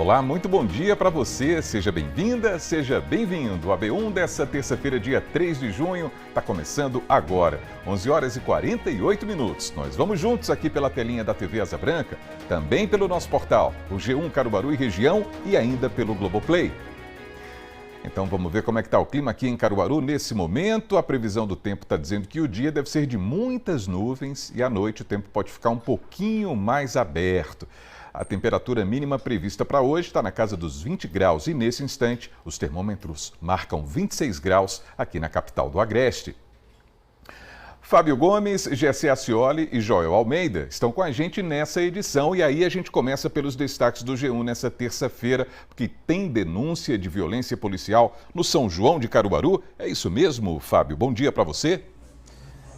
Olá, muito bom dia para você. Seja bem-vinda, seja bem-vindo. O AB1 dessa terça-feira, dia 3 de junho, está começando agora, 11 horas e 48 minutos. Nós vamos juntos aqui pela telinha da TV Asa Branca, também pelo nosso portal, o G1 Caruaru e região e ainda pelo Globoplay. Então vamos ver como é que está o clima aqui em Caruaru nesse momento. A previsão do tempo está dizendo que o dia deve ser de muitas nuvens e à noite o tempo pode ficar um pouquinho mais aberto. A temperatura mínima prevista para hoje está na casa dos 20 graus e nesse instante os termômetros marcam 26 graus aqui na capital do Agreste. Fábio Gomes, Gessé Acioli e Joel Almeida estão com a gente nessa edição e aí a gente começa pelos destaques do G1 nessa terça-feira, porque tem denúncia de violência policial no São João de Caruaru. É isso mesmo, Fábio? Bom dia para você.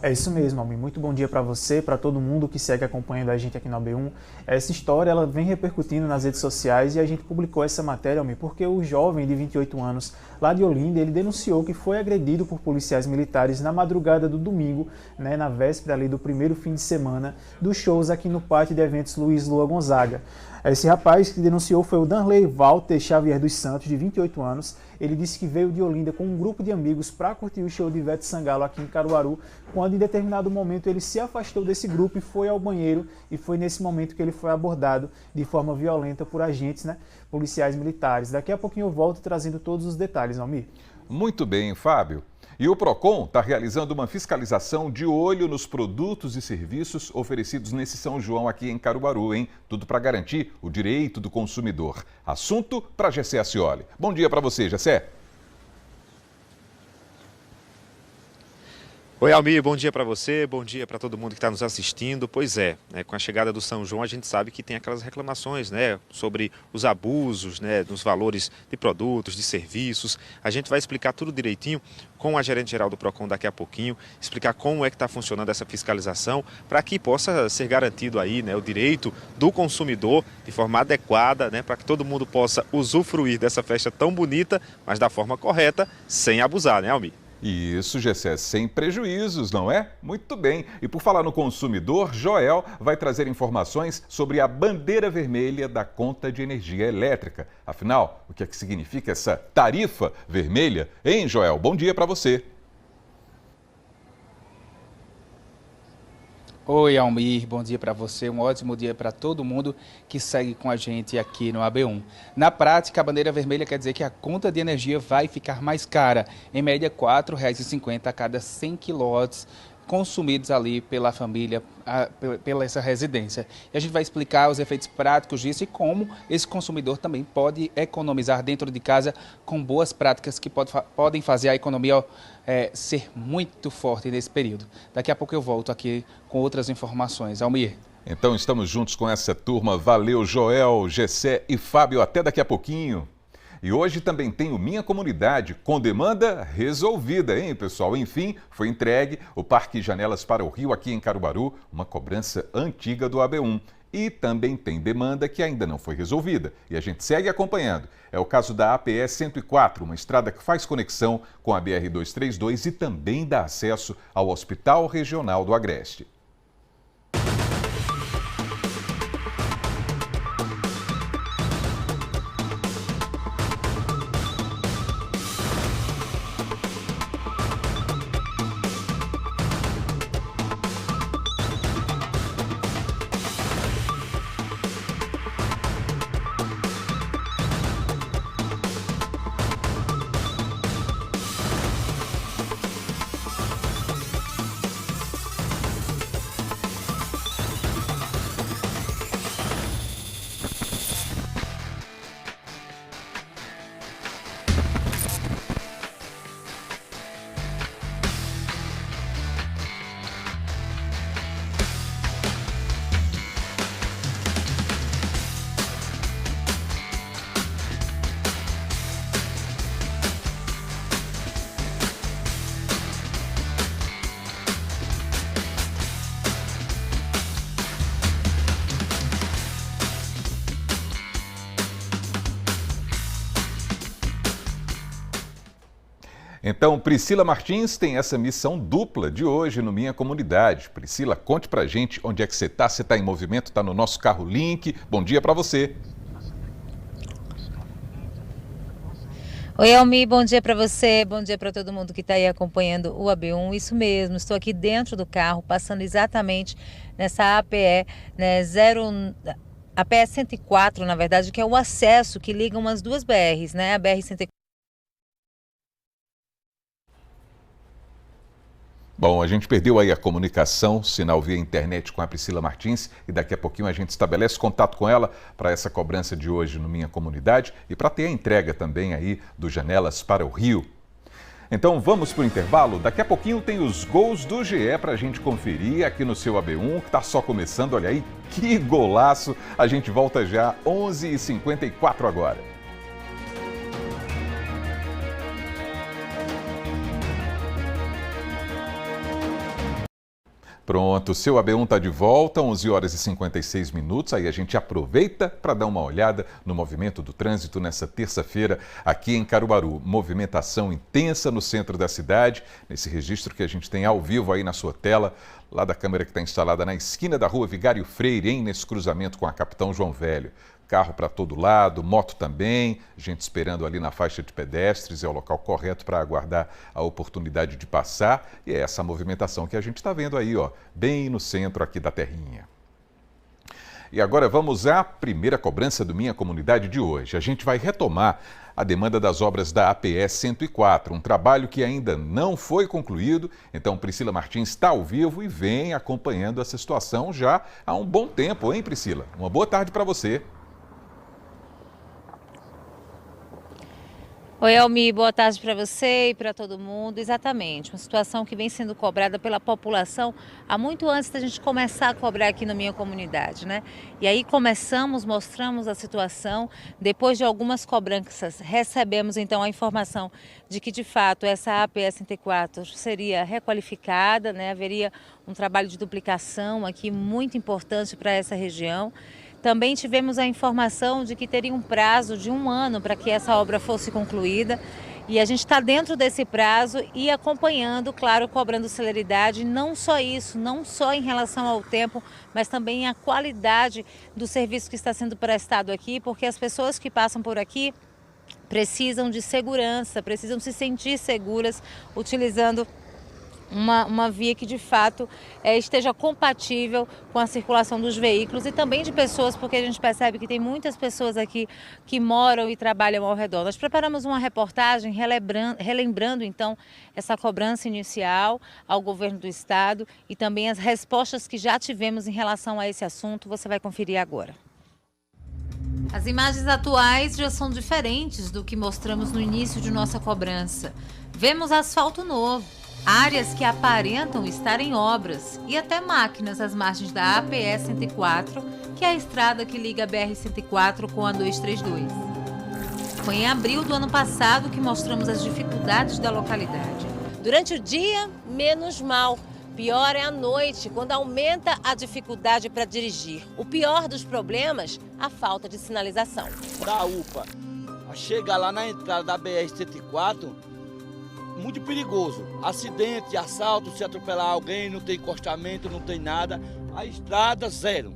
É isso mesmo, Almir. Muito bom dia para você, para todo mundo que segue acompanhando a gente aqui no AB1. Essa história ela vem repercutindo nas redes sociais e a gente publicou essa matéria, Almir, porque o jovem de 28 anos, lá de Olinda, ele denunciou que foi agredido por policiais militares na madrugada do domingo, na véspera ali do primeiro fim de semana dos shows aqui no Pátio de Eventos Luiz Lua Gonzaga. Esse rapaz que denunciou foi o Danley Walter Xavier dos Santos, de 28 anos. Ele disse que veio de Olinda com um grupo de amigos para curtir o show de Ivete Sangalo aqui em Caruaru, quando em determinado momento ele se afastou desse grupo e foi ao banheiro, e foi nesse momento que ele foi abordado de forma violenta por agentes, policiais militares. Daqui a pouquinho eu volto trazendo todos os detalhes, Almir. Muito bem, Fábio. E o PROCON está realizando uma fiscalização de olho nos produtos e serviços oferecidos nesse São João aqui em Caruaru, hein? Tudo para garantir o direito do consumidor. Assunto para Gessé Acioli. Bom dia para você, Gessé. Oi, Almir, bom dia para você, bom dia para todo mundo que está nos assistindo. Pois é, com a chegada do São João a gente sabe que tem aquelas reclamações, sobre os abusos, nos valores de produtos, de serviços. A gente vai explicar tudo direitinho com a gerente-geral do PROCON daqui a pouquinho, explicar como é que está funcionando essa fiscalização para que possa ser garantido aí, o direito do consumidor de forma adequada, para que todo mundo possa usufruir dessa festa tão bonita, mas da forma correta, sem abusar, Almir? Isso, Gessé, sem prejuízos, não é? Muito bem. E por falar no consumidor, Joel vai trazer informações sobre a bandeira vermelha da conta de energia elétrica. Afinal, o que é que significa essa tarifa vermelha? Hein, Joel? Bom dia para você. Oi, Almir, bom dia para você, um ótimo dia para todo mundo que segue com a gente aqui no AB1. Na prática, a bandeira vermelha quer dizer que a conta de energia vai ficar mais cara, em média R$ 4,50 a cada 100 kW consumidos ali pela família, pela essa residência. E a gente vai explicar os efeitos práticos disso e como esse consumidor também pode economizar dentro de casa com boas práticas que podem fazer a economia ser muito forte nesse período. Daqui a pouco eu volto aqui com outras informações. Almir. Então estamos juntos com essa turma. Valeu, Joel, Gessé e Fábio. Até daqui a pouquinho. E hoje também tem o Minha Comunidade, com demanda resolvida, hein, pessoal? Enfim, foi entregue o Parque Janelas para o Rio aqui em Caruaru, uma cobrança antiga do AB1. E também tem demanda que ainda não foi resolvida. E a gente segue acompanhando. É o caso da APE 104, uma estrada que faz conexão com a BR 232 e também dá acesso ao Hospital Regional do Agreste. Então, Priscila Martins tem essa missão dupla de hoje no Minha Comunidade. Priscila, conte pra gente onde é que você está. Você está em movimento, está no nosso carro Link. Bom dia para você. Oi, Elmi, bom dia para você, bom dia para todo mundo que está aí acompanhando o AB1. Isso mesmo, estou aqui dentro do carro, passando exatamente nessa APE, né, APE 104, na verdade, que é o acesso que liga umas duas BRs, né, a BR-104. Bom, a gente perdeu aí a comunicação, sinal via internet com a Priscila Martins e daqui a pouquinho a gente estabelece contato com ela para essa cobrança de hoje no Minha Comunidade e para ter a entrega também aí do Janelas para o Rio. Então vamos para o intervalo, daqui a pouquinho tem os gols do GE para a gente conferir aqui no seu AB1, que está só começando, olha aí, que golaço! A gente volta já 11h54 agora. Pronto, o seu AB1 está de volta, 11 horas e 56 minutos. Aí a gente aproveita para dar uma olhada no movimento do trânsito nessa terça-feira aqui em Caruaru. Movimentação intensa no centro da cidade, nesse registro que a gente tem ao vivo aí na sua tela, lá da câmera que está instalada na esquina da rua Vigário Freire, nesse cruzamento com a Capitão João Velho. Carro para todo lado, moto também, gente esperando ali na faixa de pedestres, é o local correto para aguardar a oportunidade de passar. E é essa movimentação que a gente está vendo aí, ó, bem no centro aqui da terrinha. E agora vamos à primeira cobrança do Minha Comunidade de hoje. A gente vai retomar a demanda das obras da APE 104, um trabalho que ainda não foi concluído. Então Priscila Martins está ao vivo e vem acompanhando essa situação já há um bom tempo, hein, Priscila? Uma boa tarde para você. Oi, Elmi, boa tarde para você e para todo mundo. Exatamente, uma situação que vem sendo cobrada pela população há muito antes da gente começar a cobrar aqui na Minha Comunidade, né? E aí mostramos a situação, depois de algumas cobranças, recebemos então a informação de que de fato essa APE 104 seria requalificada, né? Haveria um trabalho de duplicação aqui muito importante para essa região. Também tivemos a informação de que teria um prazo de 1 ano para que essa obra fosse concluída e a gente está dentro desse prazo e acompanhando, claro, cobrando celeridade, não só isso, não só em relação ao tempo, mas também a qualidade do serviço que está sendo prestado aqui, porque as pessoas que passam por aqui precisam de segurança, precisam se sentir seguras utilizando uma via que de fato esteja compatível com a circulação dos veículos e também de pessoas, porque a gente percebe que tem muitas pessoas aqui que moram e trabalham ao redor. Nós preparamos uma reportagem relembrando então essa cobrança inicial ao governo do estado e também as respostas que já tivemos em relação a esse assunto. Você vai conferir agora. As imagens atuais já são diferentes do que mostramos no início de nossa cobrança. Vemos asfalto novo, áreas que aparentam estar em obras e até máquinas às margens da APE 104, que é a estrada que liga a BR-104 com a 232. Foi em abril do ano passado que mostramos as dificuldades da localidade. Durante o dia, menos mal. Pior é à noite, quando aumenta a dificuldade para dirigir. O pior dos problemas, a falta de sinalização. Da UPA, chega lá na entrada da BR-104, muito perigoso. Acidente, assalto, se atropelar alguém, não tem encostamento, não tem nada. A estrada, zero.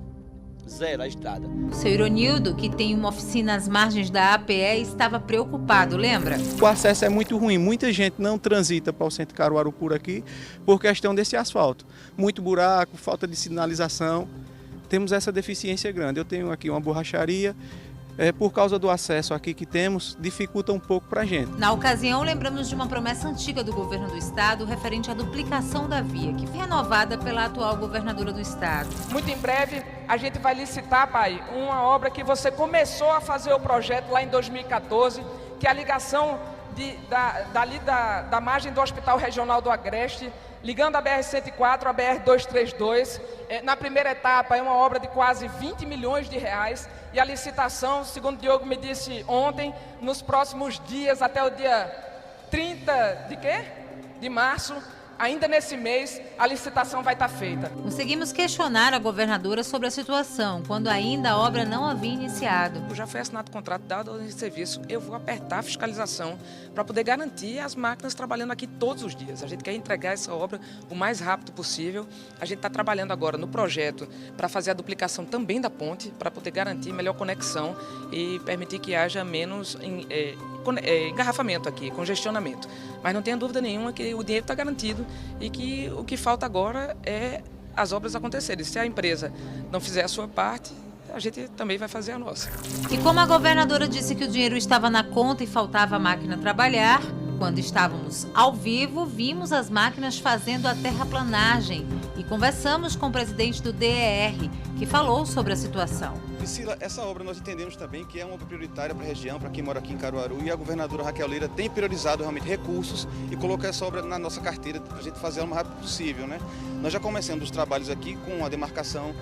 Zero a estrada. O seu Ironildo, que tem uma oficina às margens da APE, estava preocupado, lembra? O acesso é muito ruim. Muita gente não transita para o centro de Caruaru por aqui por questão desse asfalto. Muito buraco, falta de sinalização. Temos essa deficiência grande. Eu tenho aqui uma borracharia. Por causa do acesso aqui que temos, dificulta um pouco para a gente. Na ocasião, lembramos de uma promessa antiga do governo do estado referente à duplicação da via, que foi renovada pela atual governadora do estado. Muito em breve, a gente vai licitar, pai, uma obra que você começou a fazer o projeto lá em 2014, que é a ligação da margem do Hospital Regional do Agreste, ligando a BR-104 à BR-232. Na primeira etapa, é uma obra de quase 20 milhões de reais. E a licitação, segundo o Diogo me disse ontem, nos próximos dias, até o dia 30 de março, ainda nesse mês, a licitação vai estar feita. Conseguimos questionar a governadora sobre a situação, quando ainda a obra não havia iniciado. Já foi assinado o contrato, dado o serviço, eu vou apertar a fiscalização para poder garantir as máquinas trabalhando aqui todos os dias. A gente quer entregar essa obra o mais rápido possível. A gente está trabalhando agora no projeto para fazer a duplicação também da ponte, para poder garantir melhor conexão e permitir que haja menos engarrafamento aqui, congestionamento. Mas não tenha dúvida nenhuma que o dinheiro está garantido e que o que falta agora é as obras acontecerem. Se a empresa não fizer a sua parte, a gente também vai fazer a nossa. E como a governadora disse que o dinheiro estava na conta e faltava a máquina trabalhar, quando estávamos ao vivo, vimos as máquinas fazendo a terraplanagem e conversamos com o presidente do DER, que falou sobre a situação. Priscila, essa obra nós entendemos também que é uma obra prioritária para a região, para quem mora aqui em Caruaru, e a governadora Raquel Lira tem priorizado realmente recursos e colocou essa obra na nossa carteira para a gente fazer ela o mais rápido possível, né? Nós já começamos os trabalhos aqui com a demarcação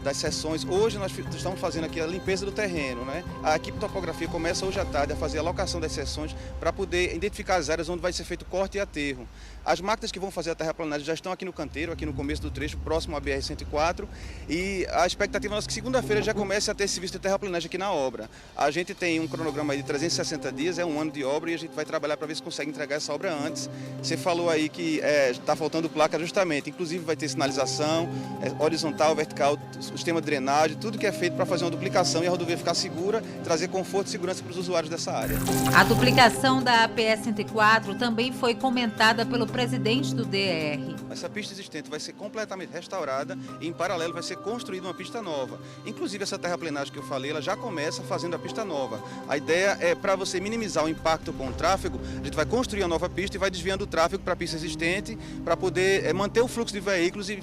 das seções. Hoje nós estamos fazendo aqui a limpeza do terreno, né? A equipe de topografia começa hoje à tarde a fazer a alocação das seções para poder identificar as áreas onde vai ser feito corte e aterro. As máquinas que vão fazer a terraplanagem já estão aqui no canteiro, aqui no começo do trecho, próximo à BR-104, e a expectativa nossa é que segunda-feira já comece a ter serviço de terraplanagem aqui na obra. A gente tem um cronograma aí de 360 dias, é um ano de obra, e a gente vai trabalhar para ver se consegue entregar essa obra antes. Você falou aí que está faltando placa justamente, inclusive vai ter sinalização, horizontal, vertical, sistema de drenagem, tudo que é feito para fazer uma duplicação e a rodovia ficar segura, trazer conforto e segurança para os usuários dessa área. A duplicação da APE-104 também foi comentada pelo presidente do DER. Essa pista existente vai ser completamente restaurada e, em paralelo, vai ser construída uma pista nova. Inclusive, essa terraplenagem que eu falei, ela já começa fazendo a pista nova. A ideia é, para você minimizar o impacto com o tráfego, a gente vai construir a nova pista e vai desviando o tráfego para a pista existente, para poder manter o fluxo de veículos e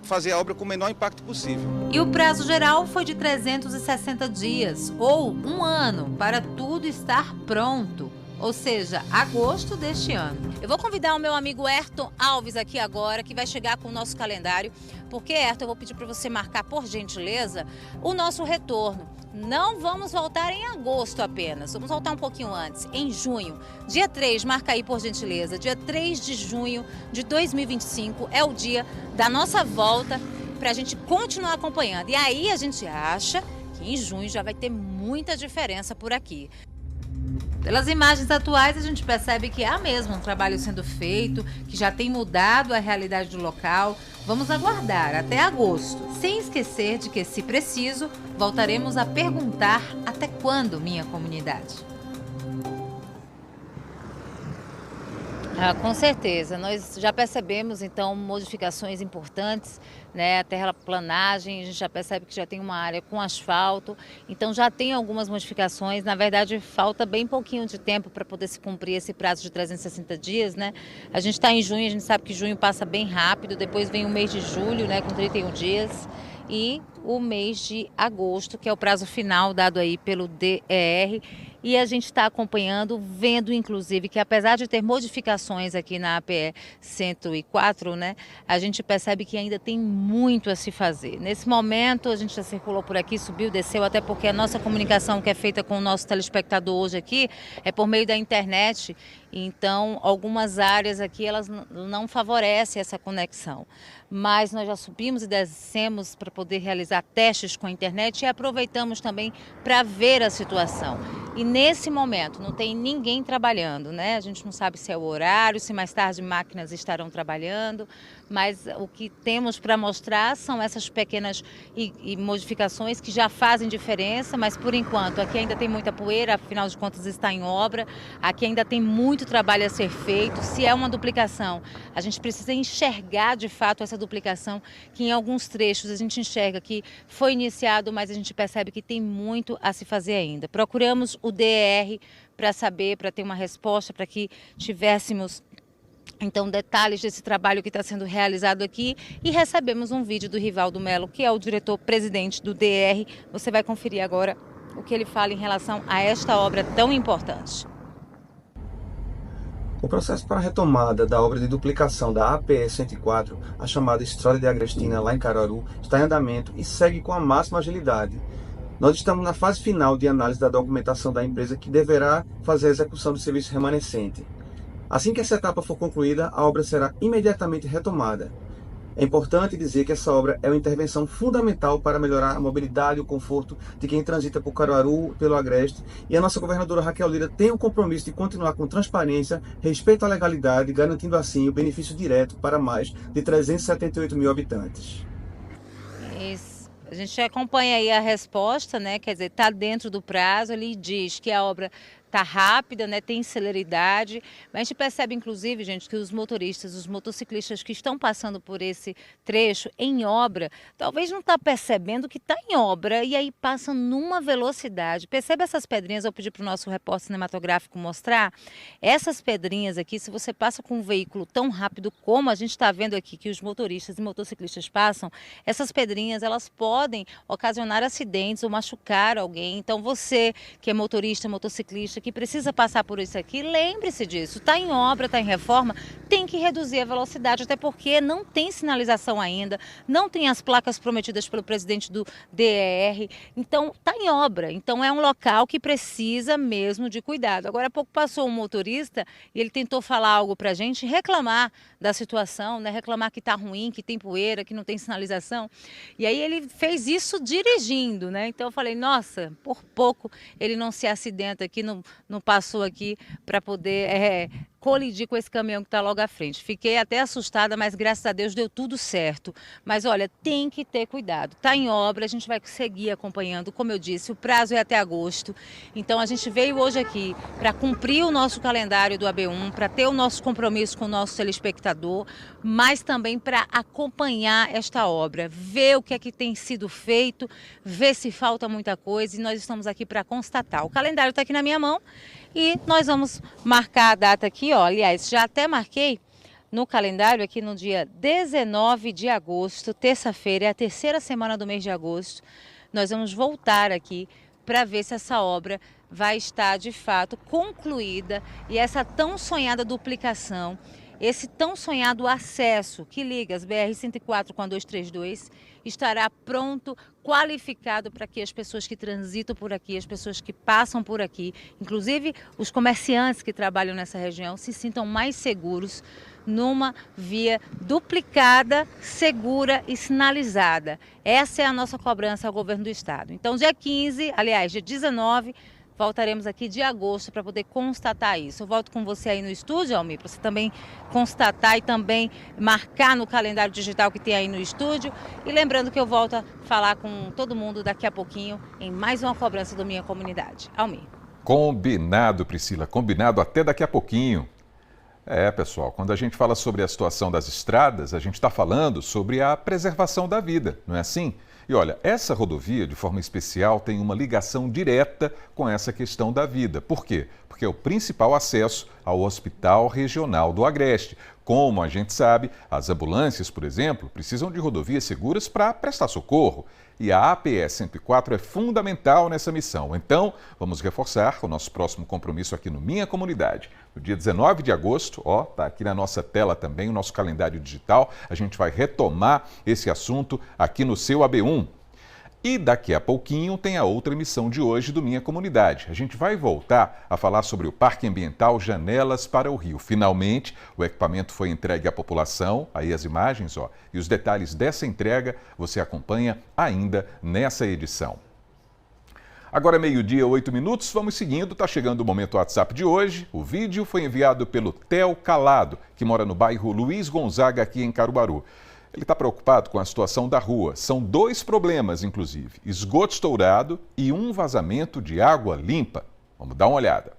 fazer a obra com o menor impacto possível. E o prazo geral foi de 360 dias, ou um ano, para tudo estar pronto. Ou seja, agosto deste ano. Eu vou convidar o meu amigo Ayrton Alves aqui agora, que vai chegar com o nosso calendário, porque, Ayrton, eu vou pedir para você marcar, por gentileza, o nosso retorno. Não vamos voltar em agosto apenas, vamos voltar um pouquinho antes, em junho. Dia 3, marca aí, por gentileza, dia 3 de junho de 2025 é o dia da nossa volta para a gente continuar acompanhando. E aí a gente acha que em junho já vai ter muita diferença por aqui. Pelas imagens atuais, a gente percebe que há mesmo um trabalho sendo feito, que já tem mudado a realidade do local. Vamos aguardar até agosto, sem esquecer de que, se preciso, voltaremos a perguntar até quando, minha comunidade. Com certeza, nós já percebemos então modificações importantes, né? A terraplanagem, a gente já percebe que já tem uma área com asfalto, então já tem algumas modificações. Na verdade, falta bem pouquinho de tempo para poder se cumprir esse prazo de 360 dias, né? A gente está em junho, a gente sabe que junho passa bem rápido, depois vem o mês de julho, né, com 31 dias, e o mês de agosto, que é o prazo final dado aí pelo DER. E a gente está acompanhando, vendo inclusive que, apesar de ter modificações aqui na APE 104, né, a gente percebe que ainda tem muito a se fazer. Nesse momento, a gente já circulou por aqui, subiu, desceu, até porque a nossa comunicação que é feita com o nosso telespectador hoje aqui é por meio da internet. Então, algumas áreas aqui elas não favorecem essa conexão. Mas nós já subimos e descemos para poder realizar testes com a internet e aproveitamos também para ver a situação. E nesse momento não tem ninguém trabalhando, né? A gente não sabe se é o horário, se mais tarde máquinas estarão trabalhando, mas o que temos para mostrar são essas pequenas modificações que já fazem diferença, mas por enquanto aqui ainda tem muita poeira, afinal de contas está em obra, aqui ainda tem muito trabalho a ser feito. Se é uma duplicação, a gente precisa enxergar de fato essa duplicação, que em alguns trechos a gente enxerga que foi iniciado, mas a gente percebe que tem muito a se fazer ainda. Procuramos o DER para saber, para ter uma resposta, para que tivéssemos então detalhes desse trabalho que está sendo realizado aqui, e recebemos um vídeo do Rivaldo Melo, que é o diretor-presidente do DER. Você vai conferir agora o que ele fala em relação a esta obra tão importante. O processo para a retomada da obra de duplicação da APE 104, a chamada Estrada de Agrestina, lá em Caruaru, está em andamento e segue com a máxima agilidade. Nós estamos na fase final de análise da documentação da empresa, que deverá fazer a execução do serviço remanescente. Assim que essa etapa for concluída, a obra será imediatamente retomada. É importante dizer que essa obra é uma intervenção fundamental para melhorar a mobilidade e o conforto de quem transita por Caruaru, pelo Agreste, e a nossa governadora Raquel Lira tem o compromisso de continuar com transparência, respeito à legalidade, garantindo assim o benefício direto para mais de 378 mil habitantes. Isso. A gente acompanha aí a resposta, né? Quer dizer, está dentro do prazo. Ele diz que a obra tá rápida, né? Tem celeridade, mas a gente percebe inclusive, gente, que os motoristas, os motociclistas que estão passando por esse trecho em obra, talvez não está percebendo que está em obra e aí passam numa velocidade. Percebe essas pedrinhas? Eu pedi para o nosso repórter cinematográfico mostrar. Essas pedrinhas aqui, se você passa com um veículo tão rápido como a gente está vendo aqui que os motoristas e motociclistas passam, essas pedrinhas elas podem ocasionar acidentes ou machucar alguém. Então você que é motorista, motociclista, que precisa passar por isso aqui, lembre-se disso. Está em obra, está em reforma, tem que reduzir a velocidade, até porque não tem sinalização ainda, não tem as placas prometidas pelo presidente do DER, então está em obra. Então é um local que precisa mesmo de cuidado. Agora há pouco passou um motorista e ele tentou falar algo para a gente, reclamar da situação, né? Reclamar que está ruim, que tem poeira, que não tem sinalização. E aí ele fez isso dirigindo, né? Então eu falei, nossa, por pouco ele não se acidenta aqui, não passou aqui para poder colidir com esse caminhão que está logo à frente. Fiquei até assustada, mas graças a Deus deu tudo certo. Mas olha, tem que ter cuidado. Está em obra, a gente vai seguir acompanhando. Como eu disse, o prazo é até agosto. Então a gente veio hoje aqui para cumprir o nosso calendário do AB1, para ter o nosso compromisso com o nosso telespectador, mas também para acompanhar esta obra, ver o que é que tem sido feito, ver se falta muita coisa, e nós estamos aqui para constatar. O calendário está aqui na minha mão e nós vamos marcar a data aqui, ó. Aliás, já até marquei no calendário aqui no dia 19 de agosto, terça-feira, é a terceira semana do mês de agosto. Nós vamos voltar aqui para ver se essa obra vai estar de fato concluída e essa tão sonhada duplicação, esse tão sonhado acesso que liga as BR-104 com a 232 estará pronto, qualificado para que as pessoas que transitam por aqui, as pessoas que passam por aqui, inclusive os comerciantes que trabalham nessa região, se sintam mais seguros numa via duplicada, segura e sinalizada. Essa é a nossa cobrança ao governo do estado. Então, dia 15, aliás, dia 19, voltaremos aqui de agosto para poder constatar isso. Eu volto com você aí no estúdio, Almir, para você também constatar e também marcar no calendário digital que tem aí no estúdio. E lembrando que eu volto a falar com todo mundo daqui a pouquinho em mais uma cobrança da minha comunidade. Almir. Combinado, Priscila, combinado até daqui a pouquinho. Pessoal, quando a gente fala sobre a situação das estradas, a gente está falando sobre a preservação da vida, não é assim? E olha, essa rodovia, de forma especial, tem uma ligação direta com essa questão da vida. Por quê? Porque é o principal acesso ao Hospital Regional do Agreste. Como a gente sabe, as ambulâncias, por exemplo, precisam de rodovias seguras para prestar socorro. E a APS 104 é fundamental nessa missão. Então, vamos reforçar o nosso próximo compromisso aqui no Minha Comunidade. No dia 19 de agosto, está aqui na nossa tela também o nosso calendário digital. A gente vai retomar esse assunto aqui no seu AB1. E daqui a pouquinho tem a outra emissão de hoje do Minha Comunidade. A gente vai voltar a falar sobre o Parque Ambiental Janelas para o Rio. Finalmente, o equipamento foi entregue à população, aí as imagens, e os detalhes dessa entrega você acompanha ainda nessa edição. Agora 12:08, vamos seguindo, está chegando o Momento WhatsApp de hoje. O vídeo foi enviado pelo Theo Calado, que mora no bairro Luiz Gonzaga, aqui em Caruaru. Ele está preocupado com a situação da rua. São 2 problemas, inclusive: esgoto estourado e um vazamento de água limpa. Vamos dar uma olhada.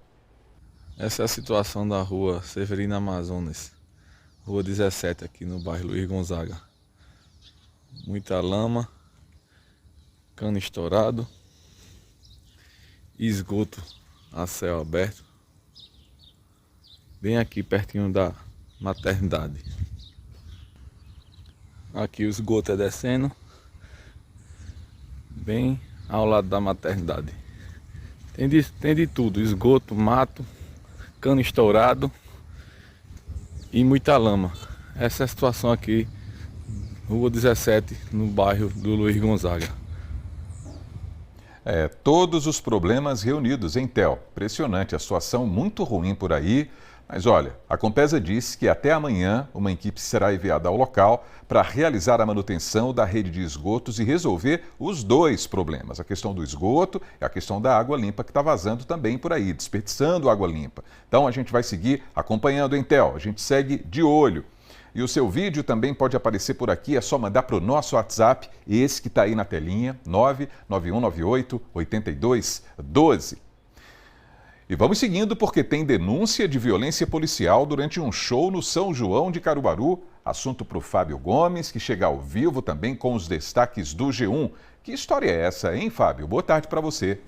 Essa é a situação da rua Severina Amazonas, rua 17, aqui no bairro Luiz Gonzaga. Muita lama, cano estourado, esgoto a céu aberto, bem aqui pertinho da maternidade. Aqui o esgoto é descendo, bem ao lado da maternidade. Tem de tudo: esgoto, mato, cano estourado e muita lama. Essa é a situação aqui, rua 17, no bairro do Luiz Gonzaga. Todos os problemas reunidos, hein, Theo? Impressionante, a situação muito ruim por aí. Mas olha, a Compesa disse que até amanhã uma equipe será enviada ao local para realizar a manutenção da rede de esgotos e resolver os 2 problemas. A questão do esgoto e a questão da água limpa que está vazando também por aí, desperdiçando água limpa. Então a gente vai seguir acompanhando, hein, Theo? A gente segue de olho. E o seu vídeo também pode aparecer por aqui, é só mandar para o nosso WhatsApp, esse que está aí na telinha, 99198-8212. E vamos seguindo porque tem denúncia de violência policial durante um show no São João de Caruaru. Assunto para o Fábio Gomes, que chega ao vivo também com os destaques do G1. Que história é essa, hein, Fábio? Boa tarde para você.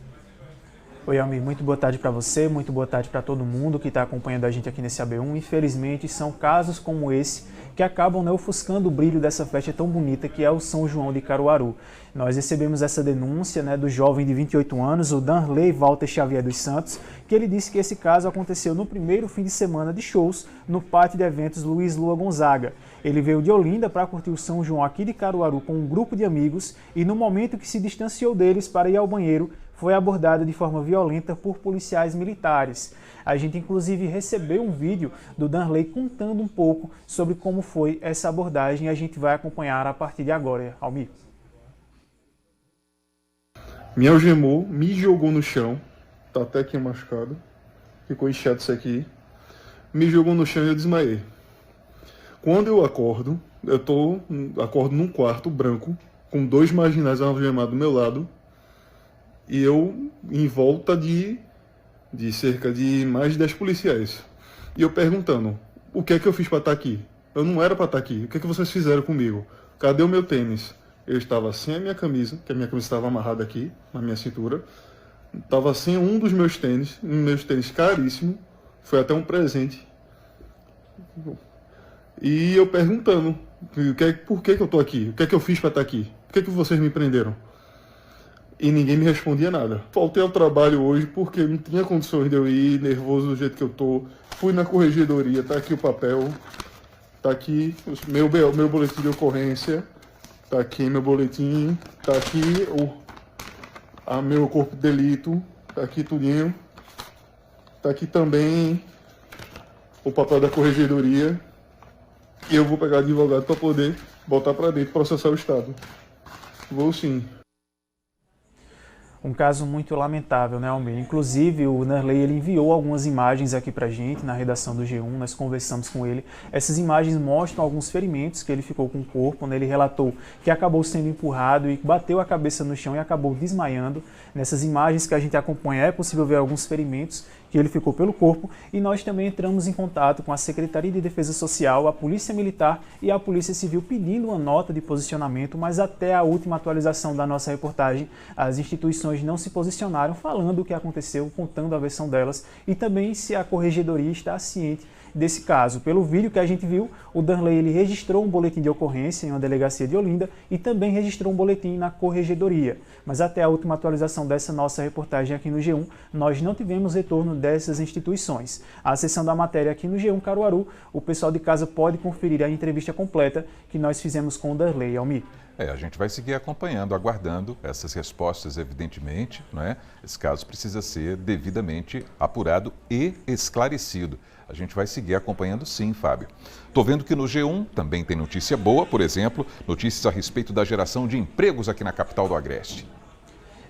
Oi, Almir, muito boa tarde para você, muito boa tarde para todo mundo que está acompanhando a gente aqui nesse AB1. Infelizmente, são casos como esse que acabam ofuscando o brilho dessa festa tão bonita que é o São João de Caruaru. Nós recebemos essa denúncia do jovem de 28 anos, o Danley Walter Xavier dos Santos, que ele disse que esse caso aconteceu no primeiro fim de semana de shows no pátio de eventos Luiz Lua Gonzaga. Ele veio de Olinda para curtir o São João aqui de Caruaru com um grupo de amigos e no momento que se distanciou deles para ir ao banheiro, foi abordado de forma violenta por policiais militares. A gente inclusive recebeu um vídeo do Danley contando um pouco sobre como foi essa abordagem e a gente vai acompanhar a partir de agora. Almir. Me algemou, me jogou no chão, tá até aqui machucado, ficou inchado isso aqui, me jogou no chão e eu desmaiei. Quando eu acordo num quarto branco, com 2 marginais algemados do meu lado, e eu em volta de cerca de mais de 10 policiais. E eu perguntando, o que é que eu fiz para estar aqui? Eu não era para estar aqui, o que é que vocês fizeram comigo? Cadê o meu tênis? Eu estava sem a minha camisa, que a minha camisa estava amarrada aqui, na minha cintura. Estava sem um dos meus tênis caríssimo, foi até um presente. E eu perguntando, por que eu estou aqui? O que é que eu fiz para estar aqui? Por que vocês me prenderam? E ninguém me respondia nada. Faltei ao trabalho hoje porque não tinha condições de eu ir, nervoso do jeito que eu tô. Fui na corregedoria, tá aqui o papel, tá aqui meu boletim de ocorrência, tá aqui meu boletim, tá aqui meu corpo de delito, tá aqui tudinho. Tá aqui também o papel da corregedoria. E eu vou pegar advogado para poder botar para dentro, processar o Estado. Vou sim. Um caso muito lamentável, né, Almir? Inclusive, o Danley ele enviou algumas imagens aqui pra gente, na redação do G1, nós conversamos com ele. Essas imagens mostram alguns ferimentos que ele ficou com o corpo, Ele relatou que acabou sendo empurrado e bateu a cabeça no chão e acabou desmaiando. Nessas imagens que a gente acompanha é possível ver alguns ferimentos que ele ficou pelo corpo e nós também entramos em contato com a Secretaria de Defesa Social, a Polícia Militar e a Polícia Civil pedindo uma nota de posicionamento, mas até a última atualização da nossa reportagem, as instituições não se posicionaram falando o que aconteceu, contando a versão delas e também se a corregedoria está ciente desse caso. Pelo vídeo que a gente viu, o Danley ele registrou um boletim de ocorrência em uma delegacia de Olinda e também registrou um boletim na corregedoria. Mas até a última atualização dessa nossa reportagem aqui no G1, nós não tivemos retorno dessas instituições. Acessando a matéria aqui no G1 Caruaru, o pessoal de casa pode conferir a entrevista completa que nós fizemos com o Danley. Almir. A gente vai seguir acompanhando, aguardando essas respostas, evidentemente, Esse caso precisa ser devidamente apurado e esclarecido. A gente vai seguir acompanhando sim, Fábio. Estou vendo que no G1 também tem notícia boa, por exemplo, notícias a respeito da geração de empregos aqui na capital do Agreste.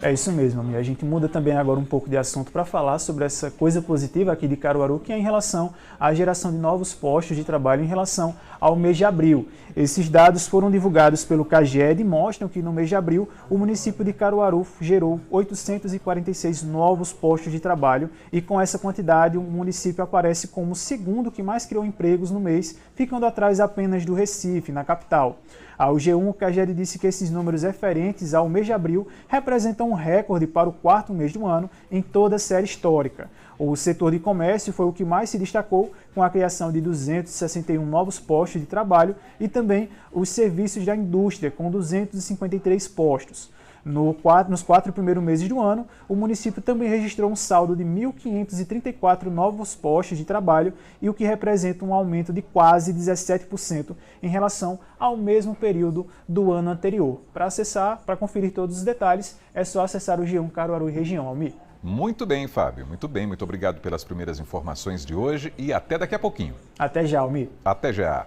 É isso mesmo, amigo. A gente muda também agora um pouco de assunto para falar sobre essa coisa positiva aqui de Caruaru, que é em relação à geração de novos postos de trabalho em relação ao mês de abril. Esses dados foram divulgados pelo CAGED e mostram que no mês de abril o município de Caruaru gerou 846 novos postos de trabalho e com essa quantidade o município aparece como o segundo que mais criou empregos no mês, ficando atrás apenas do Recife, na capital. Ao G1, o CAGED disse que esses números referentes ao mês de abril representam um recorde para o 4º mês do ano em toda a série histórica. O setor de comércio foi o que mais se destacou, com a criação de 261 novos postos de trabalho e também os serviços da indústria, com 253 postos. Nos 4 primeiros meses do ano, o município também registrou um saldo de 1.534 novos postos de trabalho, e o que representa um aumento de quase 17% em relação ao mesmo período do ano anterior. Para conferir todos os detalhes, é só acessar o G1 Caruaru e região. Almir. Muito bem, Fábio. Muito bem. Muito obrigado pelas primeiras informações de hoje e até daqui a pouquinho. Até já, Almir. Até já.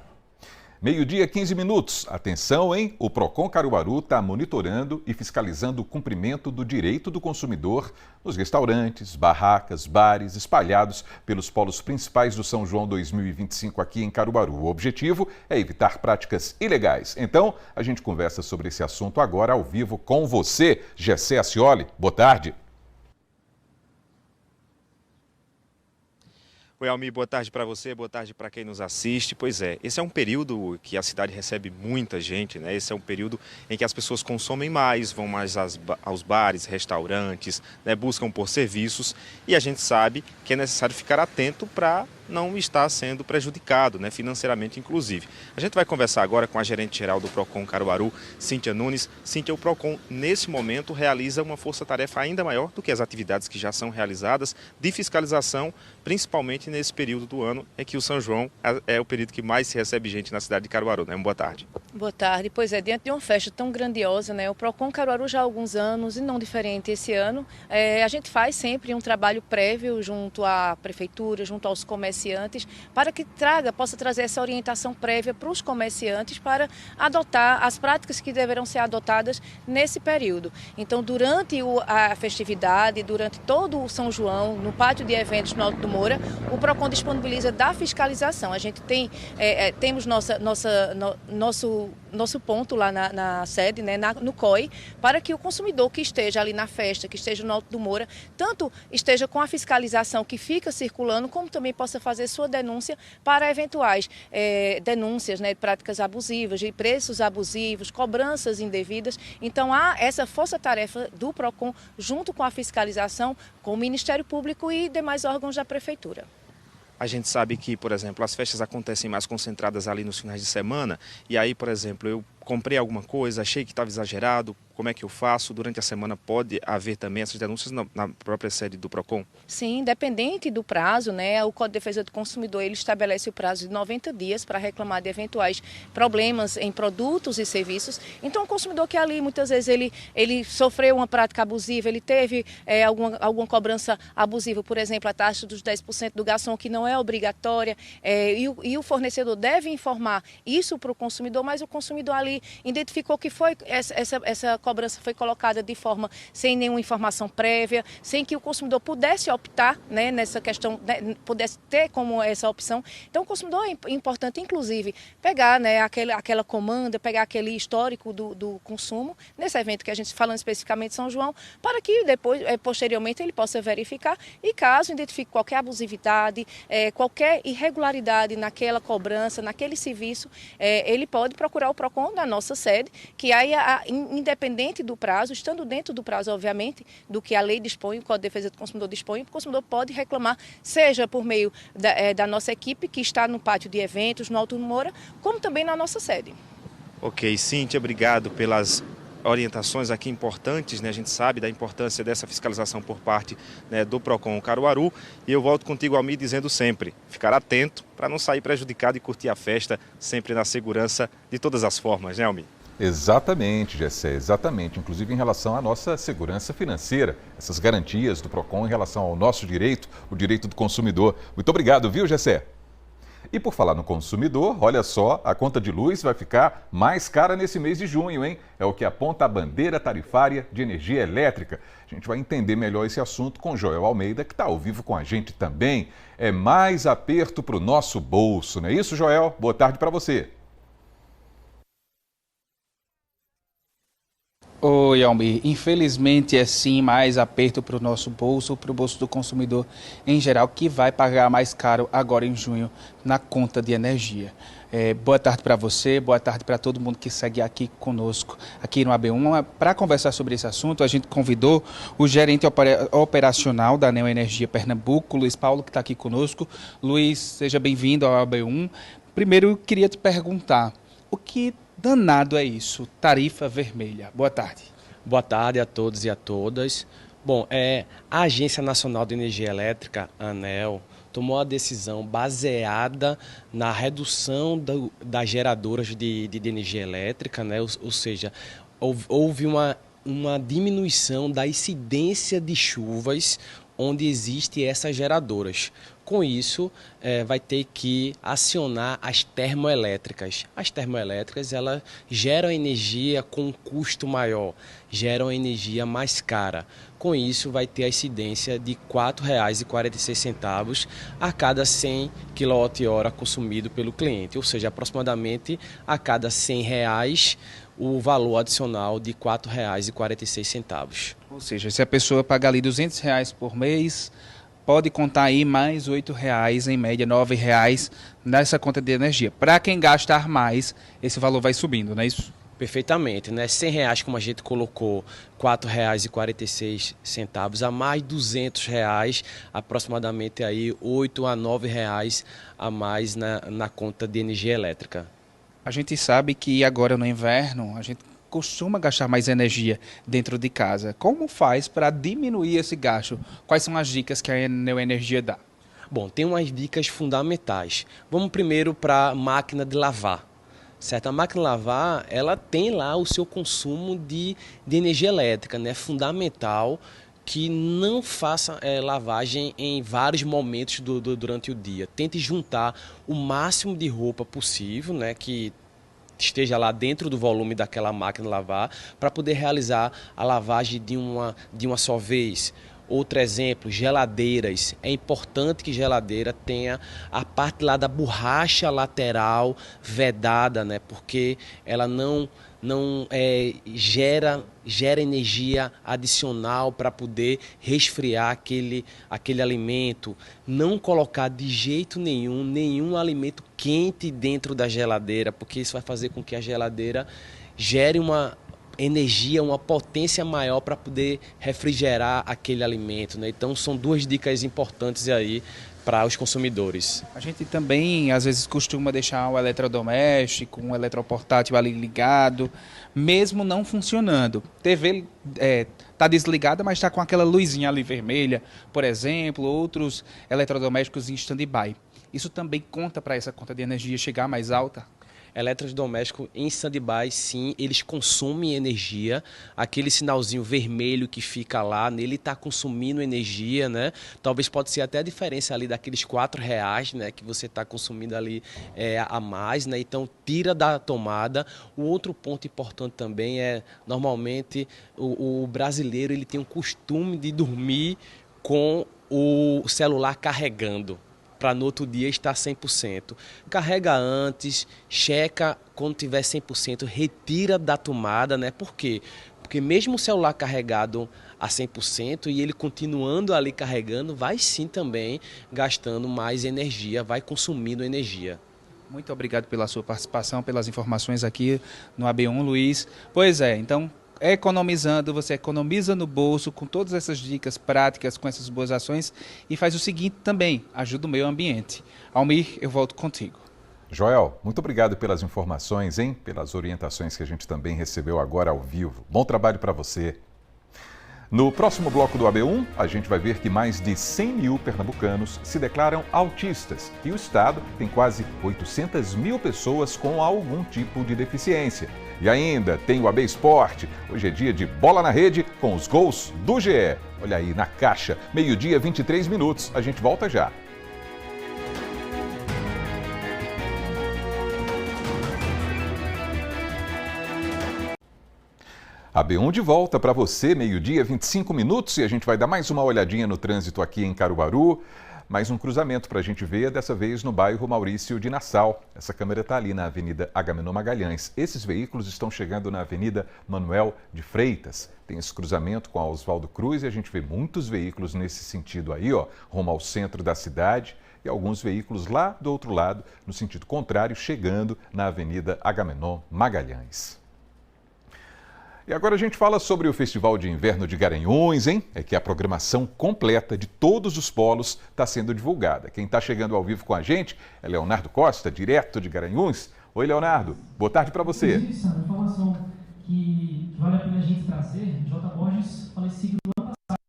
12h, 15 minutos. Atenção, hein? O Procon Caruaru está monitorando e fiscalizando o cumprimento do direito do consumidor nos restaurantes, barracas, bares espalhados pelos polos principais do São João 2025 aqui em Caruaru. O objetivo é evitar práticas ilegais. Então, a gente conversa sobre esse assunto agora ao vivo com você, Gessé Acioli. Boa tarde. Oi, Almi, boa tarde para você, boa tarde para quem nos assiste. Pois é, esse é um período que a cidade recebe muita gente, né? Esse é um período em que as pessoas consomem mais, vão mais aos bares, restaurantes, né? Buscam por serviços, e a gente sabe que é necessário ficar atento para não estar sendo prejudicado, né? Financeiramente, inclusive. A gente vai conversar agora com a gerente-geral do Procon Caruaru, Cíntia Nunes. Cíntia, o Procon, nesse momento, realiza uma força-tarefa ainda maior do que as atividades que já são realizadas de fiscalização, principalmente nesse período do ano, é que o São João é o período que mais se recebe gente na cidade de Caruaru, né? Boa tarde. Boa tarde. Pois é, diante de uma festa tão grandiosa, né? O Procon Caruaru já há alguns anos, e não diferente esse ano, a gente faz sempre um trabalho prévio junto à prefeitura, junto aos comerciantes, para que possa trazer essa orientação prévia para os comerciantes para adotar as práticas que deverão ser adotadas nesse período. Então, durante a festividade, durante todo o São João, no pátio de eventos no Alto do Moura, o Procon disponibiliza da fiscalização. A gente temos nosso ponto lá na sede, né, no COI, para que o consumidor que esteja ali na festa, que esteja no Alto do Moura, tanto esteja com a fiscalização que fica circulando, como também possa fazer sua denúncia para eventuais denúncias, né, de práticas abusivas, de preços abusivos, cobranças indevidas. Então há essa força-tarefa do Procon junto com a fiscalização, com o Ministério Público e demais órgãos da Prefeitura. A gente sabe que, por exemplo, as festas acontecem mais concentradas ali nos finais de semana, e aí, por exemplo, eu comprei alguma coisa, achei que estava exagerado, como é que eu faço? Durante a semana pode haver também essas denúncias na própria sede do Procon? Sim, independente do prazo, né? O Código de Defesa do Consumidor, ele estabelece o prazo de 90 dias para reclamar de eventuais problemas em produtos e serviços. Então, o consumidor que ali, muitas vezes, ele sofreu uma prática abusiva, ele teve alguma cobrança abusiva, por exemplo, a taxa dos 10% do garçom, que não é obrigatória, e o fornecedor deve informar isso para o consumidor, mas o consumidor ali identificou que foi essa cobrança foi colocada de forma sem nenhuma informação prévia, sem que o consumidor pudesse optar, né, nessa questão, né, pudesse ter como essa opção. Então, o consumidor é importante, inclusive, pegar, né, aquela comanda, pegar aquele histórico do consumo, nesse evento que a gente falando especificamente de São João, para que depois, posteriormente, ele possa verificar e, caso identifique qualquer abusividade, qualquer irregularidade naquela cobrança, naquele serviço, ele pode procurar o Procon na nossa sede, que aí, independente do prazo, estando dentro do prazo, obviamente, do que a lei dispõe, o Código de Defesa do Consumidor dispõe, o consumidor pode reclamar, seja por meio da nossa equipe, que está no pátio de eventos, no Alto do Moura, como também na nossa sede. Ok, Cíntia, obrigado pelas orientações aqui importantes, né? A gente sabe da importância dessa fiscalização por parte, né, do Procon Caruaru, e eu volto contigo, Almi, dizendo sempre, ficar atento para não sair prejudicado e curtir a festa sempre na segurança de todas as formas, né, Almi? Exatamente, Gessé, exatamente. Inclusive em relação à nossa segurança financeira, essas garantias do Procon em relação ao nosso direito, o direito do consumidor. Muito obrigado, viu, Gessé? E por falar no consumidor, olha só, a conta de luz vai ficar mais cara nesse mês de junho, hein? É o que aponta a bandeira tarifária de energia elétrica. A gente vai entender melhor esse assunto com Joel Almeida, que está ao vivo com a gente também. É mais aperto para o nosso bolso, não é isso, Joel? Boa tarde para você. Oi, Almir. Infelizmente é sim mais aperto para o nosso bolso, para o bolso do consumidor em geral, que vai pagar mais caro agora em junho na conta de energia. Boa tarde para você, boa tarde para todo mundo que segue aqui conosco, aqui no AB1. Para conversar sobre esse assunto, a gente convidou o gerente operacional da Neo Energia Pernambuco, Luiz Paulo, que está aqui conosco. Luiz, seja bem-vindo ao AB1. Primeiro, eu queria te perguntar, o que danado é isso? Tarifa vermelha. Boa tarde. Boa tarde a todos e a todas. Bom, a Agência Nacional de Energia Elétrica, ANEEL, tomou a decisão baseada na redução das geradoras de energia elétrica, né? Ou seja, houve uma diminuição da incidência de chuvas onde existem essas geradoras. Com isso, vai ter que acionar as termoelétricas. As termoelétricas, elas geram energia com um custo maior, geram energia mais cara. Com isso, vai ter a incidência de R$ 4,46 a cada 100 kWh consumido pelo cliente, ou seja, aproximadamente a cada R$ 100 o valor adicional de R$ 4,46. Ou seja, se a pessoa pagar ali R$ 200 por mês, pode contar aí mais R$ 8,00, em média R$ 9,00 nessa conta de energia. Para quem gastar mais, esse valor vai subindo, não é isso? Perfeitamente, né? R$100, como a gente colocou, R$ 4,46 a mais, R$200, aproximadamente aí R$ 8 a R$ 9,00 a mais na conta de energia elétrica. A gente sabe que agora no inverno a gente costuma gastar mais energia dentro de casa. Como faz para diminuir esse gasto? Quais são as dicas que a Neoenergia dá? Bom, tem umas dicas fundamentais. Vamos primeiro para a máquina de lavar. Certo? A máquina de lavar, ela tem lá o seu consumo de energia elétrica, né? É fundamental que não faça lavagem em vários momentos durante o dia. Tente juntar o máximo de roupa possível, né? Que esteja lá dentro do volume daquela máquina de lavar, para poder realizar a lavagem de uma só vez. Outro exemplo, geladeiras. É importante que geladeira tenha a parte lá da borracha lateral vedada, né? Porque ela não gera energia adicional para poder resfriar aquele alimento. Não colocar de jeito nenhum alimento quente dentro da geladeira, porque isso vai fazer com que a geladeira gere uma energia, uma potência maior para poder refrigerar aquele alimento, né? Então são duas dicas importantes aí para os consumidores. A gente também às vezes costuma deixar o eletrodoméstico, um eletroportátil ali ligado, mesmo não funcionando. TV está desligada, mas está com aquela luzinha ali vermelha, por exemplo, outros eletrodomésticos em stand-by. Isso também conta para essa conta de energia chegar mais alta? Eletrodoméstico em stand-by, sim, eles consomem energia. Aquele sinalzinho vermelho que fica lá, nele está consumindo energia, né? Talvez pode ser até a diferença ali daqueles R$4, né, que você está consumindo ali a mais, né? Então tira da tomada. O outro ponto importante também é, normalmente, o brasileiro ele tem um costume de dormir com o celular carregando, para no outro dia estar 100%. Carrega antes, checa quando tiver 100%, retira da tomada, né? Por quê? Porque mesmo o celular carregado a 100% e ele continuando ali carregando, vai sim também gastando mais energia, vai consumindo energia. Muito obrigado pela sua participação, pelas informações aqui no AB1, Luiz. Pois é, então, economizando, você economiza no bolso com todas essas dicas práticas, com essas boas ações, e faz o seguinte também, ajuda o meio ambiente. Almir, eu volto contigo. Joel, muito obrigado pelas informações, hein? Pelas orientações que a gente também recebeu agora ao vivo. Bom trabalho para você. No próximo bloco do AB1, a gente vai ver que mais de 100 mil pernambucanos se declaram autistas e o estado tem quase 800 mil pessoas com algum tipo de deficiência. E ainda tem o AB Esporte. Hoje é dia de bola na rede com os gols do GE. Olha aí, na caixa, 12h23. A gente volta já. AB1 de volta para você, 12h25 e a gente vai dar mais uma olhadinha no trânsito aqui em Caruaru. Mais um cruzamento para a gente ver, dessa vez no bairro Maurício de Nassau. Essa câmera está ali na Avenida Agamenon Magalhães. Esses veículos estão chegando na Avenida Manuel de Freitas. Tem esse cruzamento com a Oswaldo Cruz e a gente vê muitos veículos nesse sentido aí, ó, rumo ao centro da cidade. E alguns veículos lá do outro lado, no sentido contrário, chegando na Avenida Agamenon Magalhães. E agora a gente fala sobre o Festival de Inverno de Garanhuns, hein? É que a programação completa de todos os polos está sendo divulgada. Quem está chegando ao vivo com a gente é Leonardo Costa, direto de Garanhuns. Oi, Leonardo. Boa tarde para você. Uma informação que vale a pena a gente trazer. J. Borges, falecido do ano passado.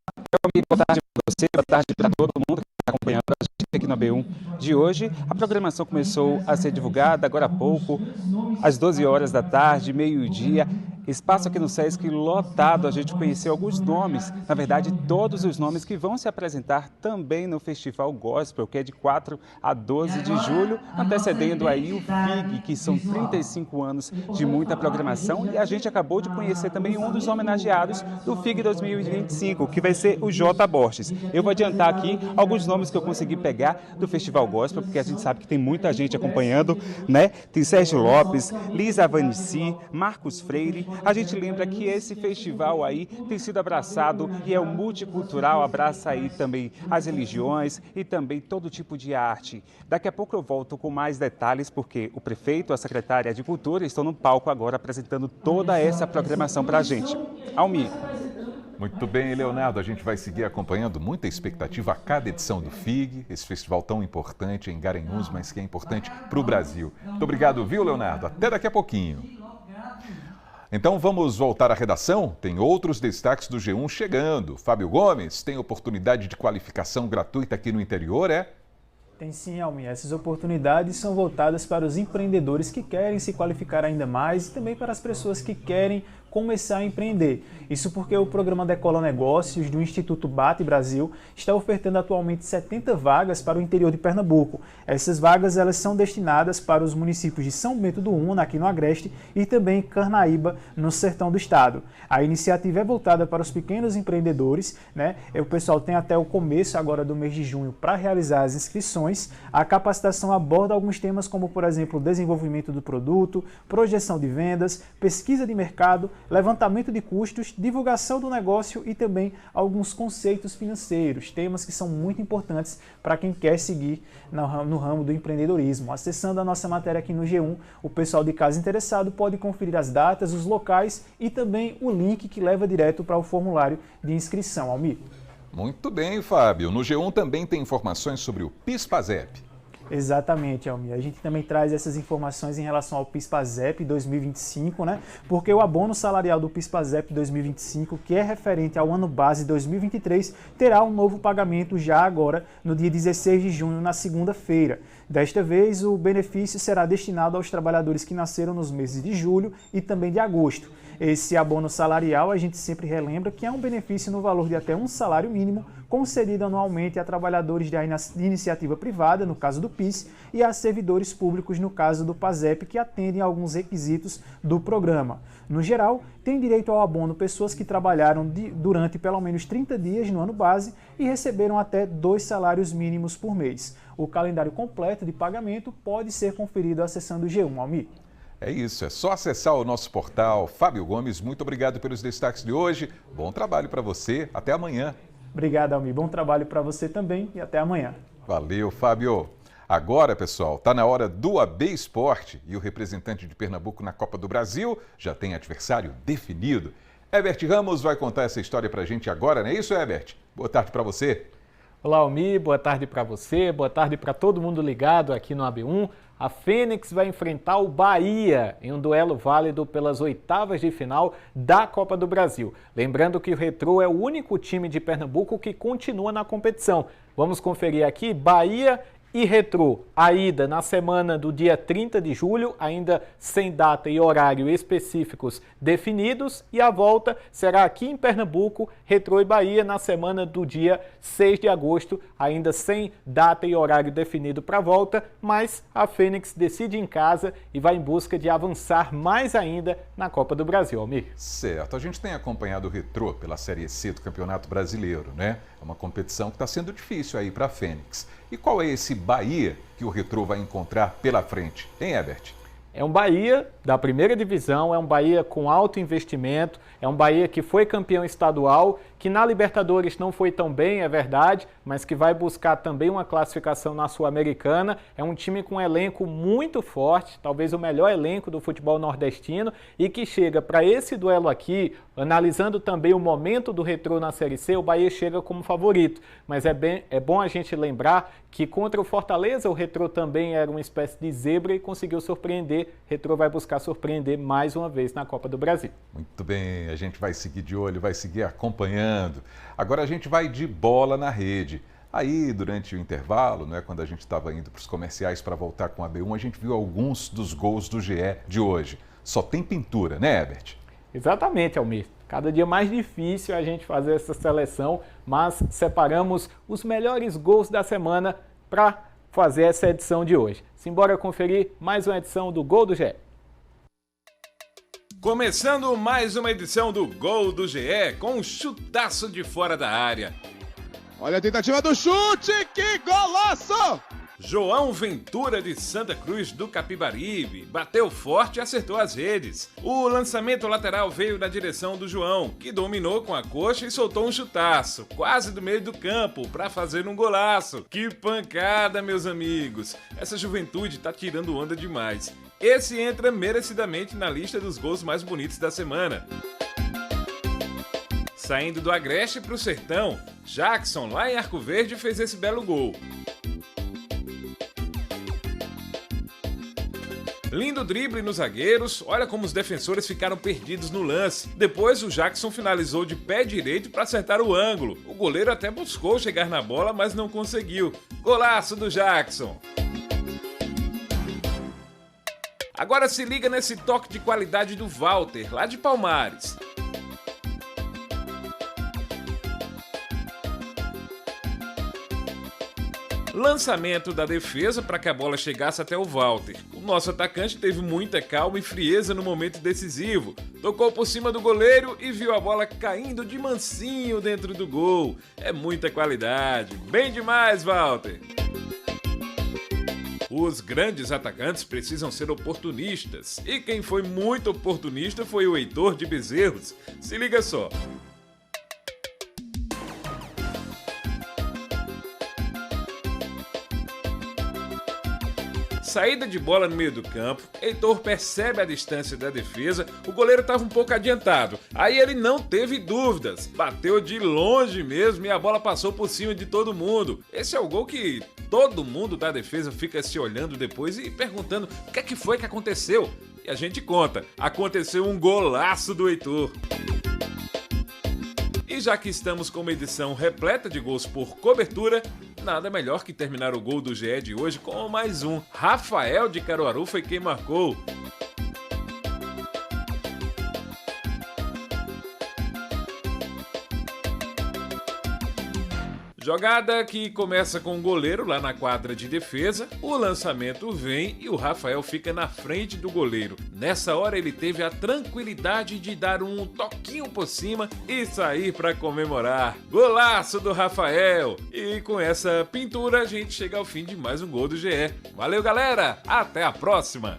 Boa tarde para você, boa tarde para todo mundo que está acompanhando a gente aqui no AB1 de hoje. A programação começou a ser divulgada agora há pouco, às 12 horas da tarde, meio-dia. Espaço aqui no Sesc lotado, a gente conheceu alguns nomes, na verdade todos os nomes que vão se apresentar também no Festival Gospel, que é de 4 a 12 de julho, antecedendo aí o FIG, que são 35 anos de muita programação, e a gente acabou de conhecer também um dos homenageados do FIG 2025, que vai ser o J. Borges. Eu vou adiantar aqui alguns nomes que eu consegui pegar do Festival Gospel, porque a gente sabe que tem muita gente acompanhando, né? Tem Sérgio Lopes, Liz Avanici, Marcos Freire, a gente lembra que esse festival aí tem sido abraçado e é o multicultural, abraça aí também as religiões e também todo tipo de arte. Daqui a pouco eu volto com mais detalhes, porque o prefeito, a secretária de Cultura estão no palco agora apresentando toda essa programação para a gente. Almir. Muito bem, Leonardo, a gente vai seguir acompanhando muita expectativa a cada edição do FIG, esse festival tão importante em Garanhuns, mas que é importante para o Brasil. Muito obrigado, viu, Leonardo? Até daqui a pouquinho. Então vamos voltar à redação? Tem outros destaques do G1 chegando. Fábio Gomes tem oportunidade de qualificação gratuita aqui no interior, é? Tem sim, Almir. Essas oportunidades são voltadas para os empreendedores que querem se qualificar ainda mais e também para as pessoas que querem começar a empreender. Isso porque o programa Decola Negócios do Instituto Bate Brasil está ofertando atualmente 70 vagas para o interior de Pernambuco. Essas vagas elas são destinadas para os municípios de São Bento do Una, aqui no Agreste, e também Carnaíba, no sertão do estado. A iniciativa é voltada para os pequenos empreendedores, né? O pessoal tem até o começo agora do mês de junho para realizar as inscrições. A capacitação aborda alguns temas como, por exemplo, o desenvolvimento do produto, projeção de vendas, pesquisa de mercado, levantamento de custos, divulgação do negócio e também alguns conceitos financeiros, temas que são muito importantes para quem quer seguir no ramo do empreendedorismo. Acessando a nossa matéria aqui no G1, o pessoal de casa interessado pode conferir as datas, os locais e também o link que leva direto para o formulário de inscrição. Almir. Muito bem, Fábio. No G1 também tem informações sobre o PIS/PASEP. Exatamente, Almir. A gente também traz essas informações em relação ao PIS/PASEP 2025, né? Porque o abono salarial do PIS/PASEP 2025, que é referente ao ano base 2023, terá um novo pagamento já agora, no dia 16 de junho, na segunda-feira. Desta vez, o benefício será destinado aos trabalhadores que nasceram nos meses de julho e também de agosto. Esse abono salarial, a gente sempre relembra que é um benefício no valor de até um salário mínimo, concedido anualmente a trabalhadores de iniciativa privada, no caso do PIS, e a servidores públicos, no caso do PASEP, que atendem a alguns requisitos do programa. No geral, tem direito ao abono pessoas que trabalharam durante pelo menos 30 dias no ano base e receberam até 2 salários mínimos por mês. O calendário completo de pagamento pode ser conferido acessando o G1, Almir. É isso, é só acessar o nosso portal. Fábio Gomes, muito obrigado pelos destaques de hoje. Bom trabalho para você. Até amanhã. Obrigado, Almir. Bom trabalho para você também e até amanhã. Valeu, Fábio. Agora, pessoal, está na hora do AB Esporte e o representante de Pernambuco na Copa do Brasil já tem adversário definido. Herbert Ramos vai contar essa história para a gente agora, não é isso, Herbert? Boa tarde para você. Olá, Almir. Boa tarde para você. Boa tarde para todo mundo ligado aqui no AB1. A Fênix vai enfrentar o Bahia em um duelo válido pelas oitavas de final da Copa do Brasil. Lembrando que o Retrô é o único time de Pernambuco que continua na competição. Vamos conferir aqui Bahia e Retrô. A ida na semana do dia 30 de julho, ainda sem data e horário específicos definidos, e a volta será aqui em Pernambuco, Retrô e Bahia, na semana do dia 6 de agosto, ainda sem data e horário definido para a volta, mas a Fênix decide em casa e vai em busca de avançar mais ainda na Copa do Brasil, Almir. Certo, a gente tem acompanhado o Retrô pela Série C do Campeonato Brasileiro, né? É uma competição que está sendo difícil aí para a Fênix. E qual é esse Bahia que o Retrô vai encontrar pela frente, hein, Herbert? É um Bahia da primeira divisão, é um Bahia com alto investimento, é um Bahia que foi campeão estadual, que na Libertadores não foi tão bem, é verdade, mas que vai buscar também uma classificação na Sul-Americana. É um time com um elenco muito forte, talvez o melhor elenco do futebol nordestino, e que chega para esse duelo aqui, analisando também o momento do Retrô na Série C, o Bahia chega como favorito. Mas é bom a gente lembrar que contra o Fortaleza o Retrô também era uma espécie de zebra e conseguiu surpreender. Retrô vai buscar surpreender mais uma vez na Copa do Brasil. Muito bem, a gente vai seguir de olho, vai seguir acompanhando. Agora a gente vai de bola na rede. Aí, durante o intervalo, né, quando a gente estava indo para os comerciais para voltar com a B1, a gente viu alguns dos gols do GE de hoje. Só tem pintura, né, Herbert? Exatamente, Almir. Cada dia mais difícil a gente fazer essa seleção, mas separamos os melhores gols da semana para fazer essa edição de hoje. Simbora conferir mais uma edição do Gol do GE. Começando mais uma edição do Gol do GE com um chutaço de fora da área. Olha a tentativa do chute, que golaço! João Ventura de Santa Cruz do Capibaribe bateu forte e acertou as redes. O lançamento lateral veio na direção do João, que dominou com a coxa e soltou um chutaço, quase do meio do campo, para fazer um golaço. Que pancada, meus amigos! Essa juventude tá tirando onda demais. Esse entra merecidamente na lista dos gols mais bonitos da semana. Saindo do Agreste para o Sertão, Jackson, lá em Arco Verde, fez esse belo gol. Lindo drible nos zagueiros, olha como os defensores ficaram perdidos no lance. Depois o Jackson finalizou de pé direito para acertar o ângulo. O goleiro até buscou chegar na bola, mas não conseguiu. Golaço do Jackson! Agora se liga nesse toque de qualidade do Walter, lá de Palmares. Lançamento da defesa para que a bola chegasse até o Walter. O nosso atacante teve muita calma e frieza no momento decisivo. Tocou por cima do goleiro e viu a bola caindo de mansinho dentro do gol. É muita qualidade. Bem demais, Walter! Os grandes atacantes precisam ser oportunistas. E quem foi muito oportunista foi o Heitor de Bezerros. Se liga só. Saída de bola no meio do campo, Heitor percebe a distância da defesa, o goleiro estava um pouco adiantado. Aí ele não teve dúvidas, bateu de longe mesmo e a bola passou por cima de todo mundo. Esse é o gol que todo mundo da defesa fica se olhando depois e perguntando o que é que foi que aconteceu. E a gente conta, aconteceu um golaço do Heitor. E já que estamos com uma edição repleta de gols por cobertura, nada melhor que terminar o Gol do GE de hoje com mais um. Rafael de Caruaru foi quem marcou. Jogada que começa com o goleiro lá na quadra de defesa, o lançamento vem e o Rafael fica na frente do goleiro. Nessa hora ele teve a tranquilidade de dar um toquinho por cima e sair para comemorar. Golaço do Rafael! E com essa pintura a gente chega ao fim de mais um Gol do GE. Valeu, galera! Até a próxima!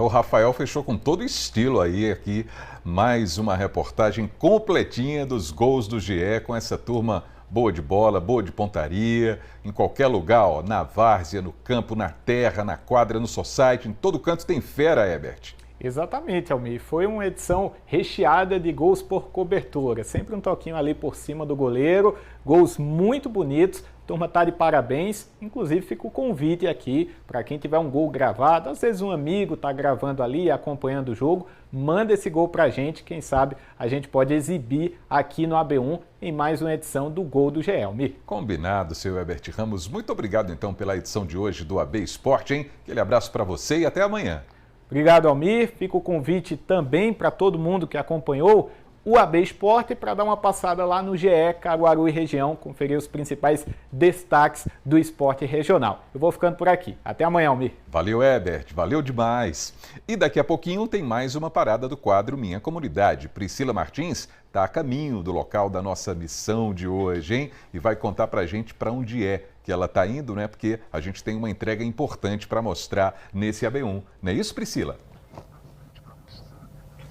O Rafael fechou com todo estilo aí aqui, mais uma reportagem completinha dos gols do GE com essa turma boa de bola, boa de pontaria, em qualquer lugar, ó, na várzea, no campo, na terra, na quadra, no society, em todo canto tem fera, Herbert. Exatamente, Almir. Foi uma edição recheada de gols por cobertura. Sempre um toquinho ali por cima do goleiro, gols muito bonitos. A turma tá de parabéns. Inclusive fica o convite aqui para quem tiver um gol gravado. Às vezes um amigo tá gravando ali, acompanhando o jogo. Manda esse gol pra gente. Quem sabe a gente pode exibir aqui no AB1 em mais uma edição do Gol do GE, Almir. Combinado, seu Herbert Ramos. Muito obrigado então pela edição de hoje do AB Esporte, hein? Aquele abraço para você e até amanhã. Obrigado, Almir. Fica o convite também para todo mundo que acompanhou o AB Esporte para dar uma passada lá no GE Caruaru e região, conferir os principais destaques do esporte regional. Eu vou ficando por aqui. Até amanhã, Almir. Valeu, Herbert. Valeu demais. E daqui a pouquinho tem mais uma parada do quadro Minha Comunidade. Priscila Martins está a caminho do local da nossa missão de hoje, hein? E vai contar pra gente para onde é que ela está indo, né? Porque a gente tem uma entrega importante para mostrar nesse AB1. Não é isso, Priscila?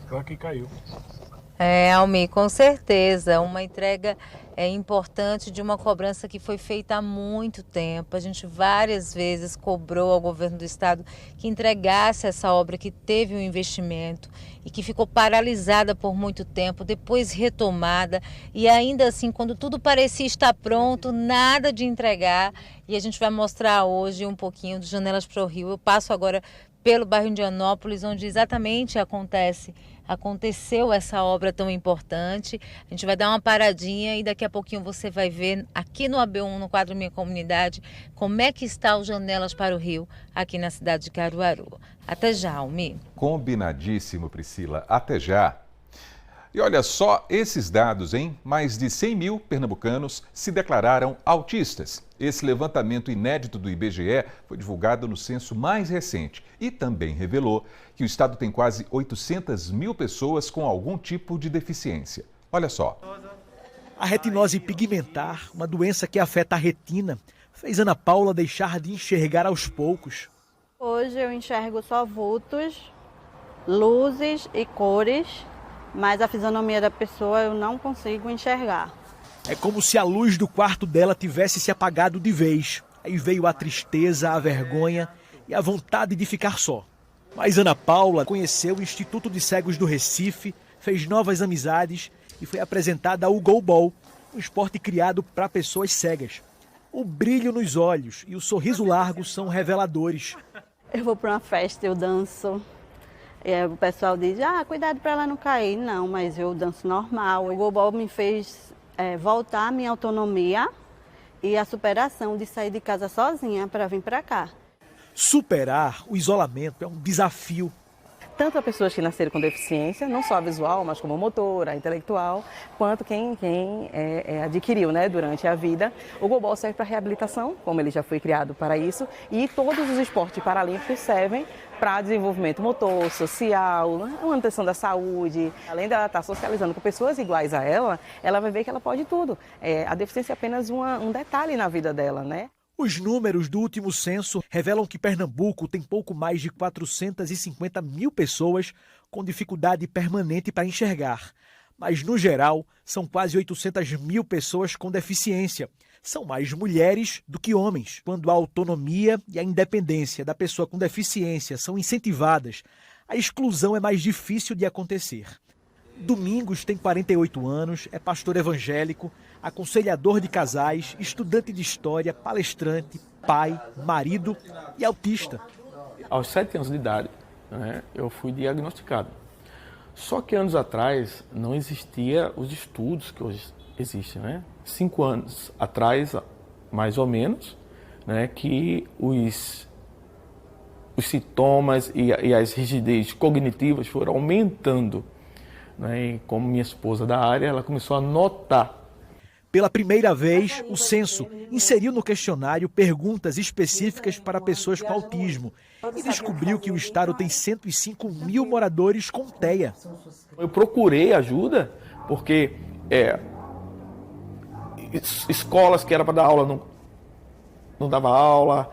Claro que caiu. Almir, com certeza. Uma entrega importante de uma cobrança que foi feita há muito tempo. A gente várias vezes cobrou ao governo do estado que entregasse essa obra que teve um investimento e que ficou paralisada por muito tempo, depois retomada. E ainda assim, quando tudo parecia estar pronto, nada de entregar. E a gente vai mostrar hoje um pouquinho de Janelas para o Rio. Eu passo agora pelo bairro Indianópolis, onde exatamente aconteceu essa obra tão importante. A gente vai dar uma paradinha e daqui a pouquinho você vai ver aqui no AB1, no quadro Minha Comunidade, como é que está o Janelas para o Rio, aqui na cidade de Caruaru. Até já, Almir. Combinadíssimo, Priscila. Até já. E olha só esses dados, hein? Mais de 100 mil pernambucanos se declararam autistas. Esse levantamento inédito do IBGE foi divulgado no censo mais recente e também revelou que o estado tem quase 800 mil pessoas com algum tipo de deficiência. Olha só. A retinose pigmentar, uma doença que afeta a retina, fez Ana Paula deixar de enxergar aos poucos. Hoje eu enxergo só vultos, luzes e cores, mas a fisionomia da pessoa eu não consigo enxergar. É como se a luz do quarto dela tivesse se apagado de vez. Aí veio a tristeza, a vergonha e a vontade de ficar só. Mas Ana Paula conheceu o Instituto de Cegos do Recife, fez novas amizades e foi apresentada ao goalball, um esporte criado para pessoas cegas. O brilho nos olhos e o sorriso largo são reveladores. Eu vou para uma festa, eu danço. O pessoal diz, cuidado para ela não cair. Não, mas eu danço normal. O goalball me fez voltar a minha autonomia e a superação de sair de casa sozinha para vir para cá. Superar o isolamento é um desafio. Tanto a pessoas que nasceram com deficiência, não só visual, mas como motora, intelectual, quanto quem adquiriu durante a vida. O goalball serve para reabilitação, como ele já foi criado para isso, e todos os esportes paralímpicos servem para desenvolvimento motor, social, manutenção da saúde. Além dela estar socializando com pessoas iguais a ela vai ver que ela pode tudo. A deficiência é apenas um detalhe na vida dela, né? Os números do último censo revelam que Pernambuco tem pouco mais de 450 mil pessoas com dificuldade permanente para enxergar. Mas, no geral, são quase 800 mil pessoas com deficiência. São mais mulheres do que homens. Quando a autonomia e a independência da pessoa com deficiência são incentivadas, a exclusão é mais difícil de acontecer. Domingos tem 48 anos, é pastor evangélico, aconselhador de casais, estudante de história, palestrante, pai, marido e autista. Aos 7 anos de idade, eu fui diagnosticado. Só que anos atrás não existia os estudos que hoje existem, 5 anos atrás, mais ou menos, que os sintomas e as rigidez cognitivas foram aumentando. E como minha esposa da área, ela começou a notar. Pela primeira vez, o censo inseriu no questionário perguntas específicas para pessoas com autismo e descobriu que o estado tem 105 mil moradores com TEA. Eu procurei ajuda porque escolas que era para dar aula não dava aula,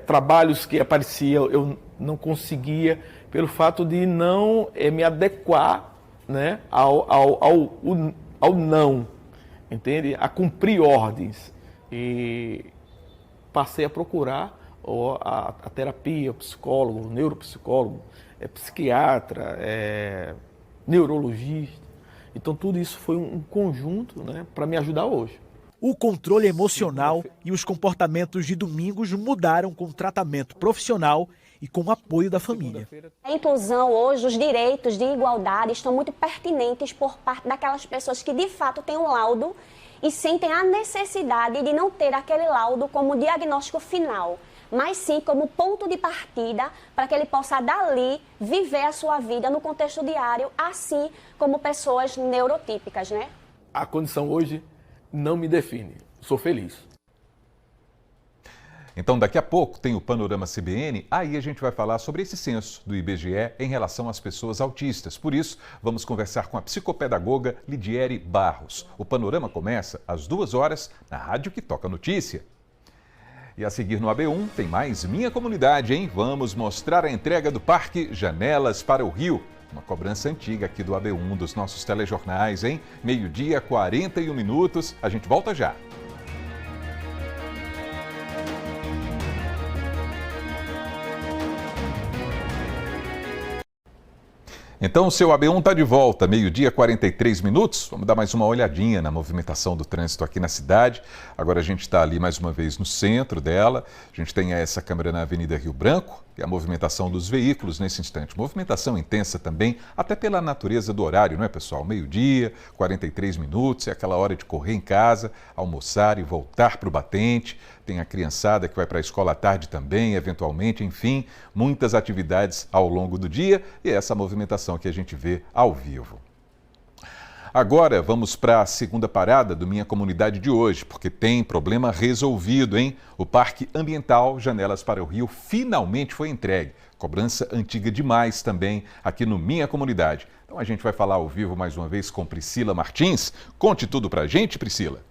trabalhos que apareciam eu não conseguia pelo fato de não me adequar ao não, entende? A cumprir ordens. E passei a procurar a terapia, o psicólogo, o neuropsicólogo, psiquiatra, neurologista. Então tudo isso foi um conjunto para me ajudar hoje. O controle emocional e os comportamentos de Domingos mudaram com tratamento profissional e com o apoio da família. A inclusão hoje, os direitos de igualdade estão muito pertinentes por parte daquelas pessoas que de fato têm um laudo e sentem a necessidade de não ter aquele laudo como diagnóstico final, mas sim como ponto de partida para que ele possa dali viver a sua vida no contexto diário, assim como pessoas neurotípicas, A condição hoje não me define, sou feliz. Então, daqui a pouco tem o Panorama CBN, aí a gente vai falar sobre esse censo do IBGE em relação às pessoas autistas. Por isso, vamos conversar com a psicopedagoga Lidiere Barros. O Panorama começa às 2h na Rádio que Toca Notícia. E a seguir no AB1 tem mais Minha Comunidade, hein? Vamos mostrar a entrega do Parque Janelas para o Rio. Uma cobrança antiga aqui do AB1, dos nossos telejornais, hein? 12h, 41 minutos. A gente volta já. Então, o seu AB1 está de volta, 12h, 43 minutos. Vamos dar mais uma olhadinha na movimentação do trânsito aqui na cidade. Agora a gente está ali mais uma vez no centro dela. A gente tem essa câmera na Avenida Rio Branco e a movimentação dos veículos nesse instante. Movimentação intensa também, até pela natureza do horário, não é, pessoal? 12h, 43 minutos, é aquela hora de correr em casa, almoçar e voltar para o batente. Tem a criançada que vai para a escola à tarde também, eventualmente, enfim, muitas atividades ao longo do dia e essa movimentação que a gente vê ao vivo. Agora vamos para a segunda parada do Minha Comunidade de hoje, porque tem problema resolvido, hein? O Parque Ambiental Janelas para o Rio finalmente foi entregue. Cobrança antiga demais também aqui no Minha Comunidade. Então a gente vai falar ao vivo mais uma vez com Priscila Martins. Conte tudo pra gente, Priscila.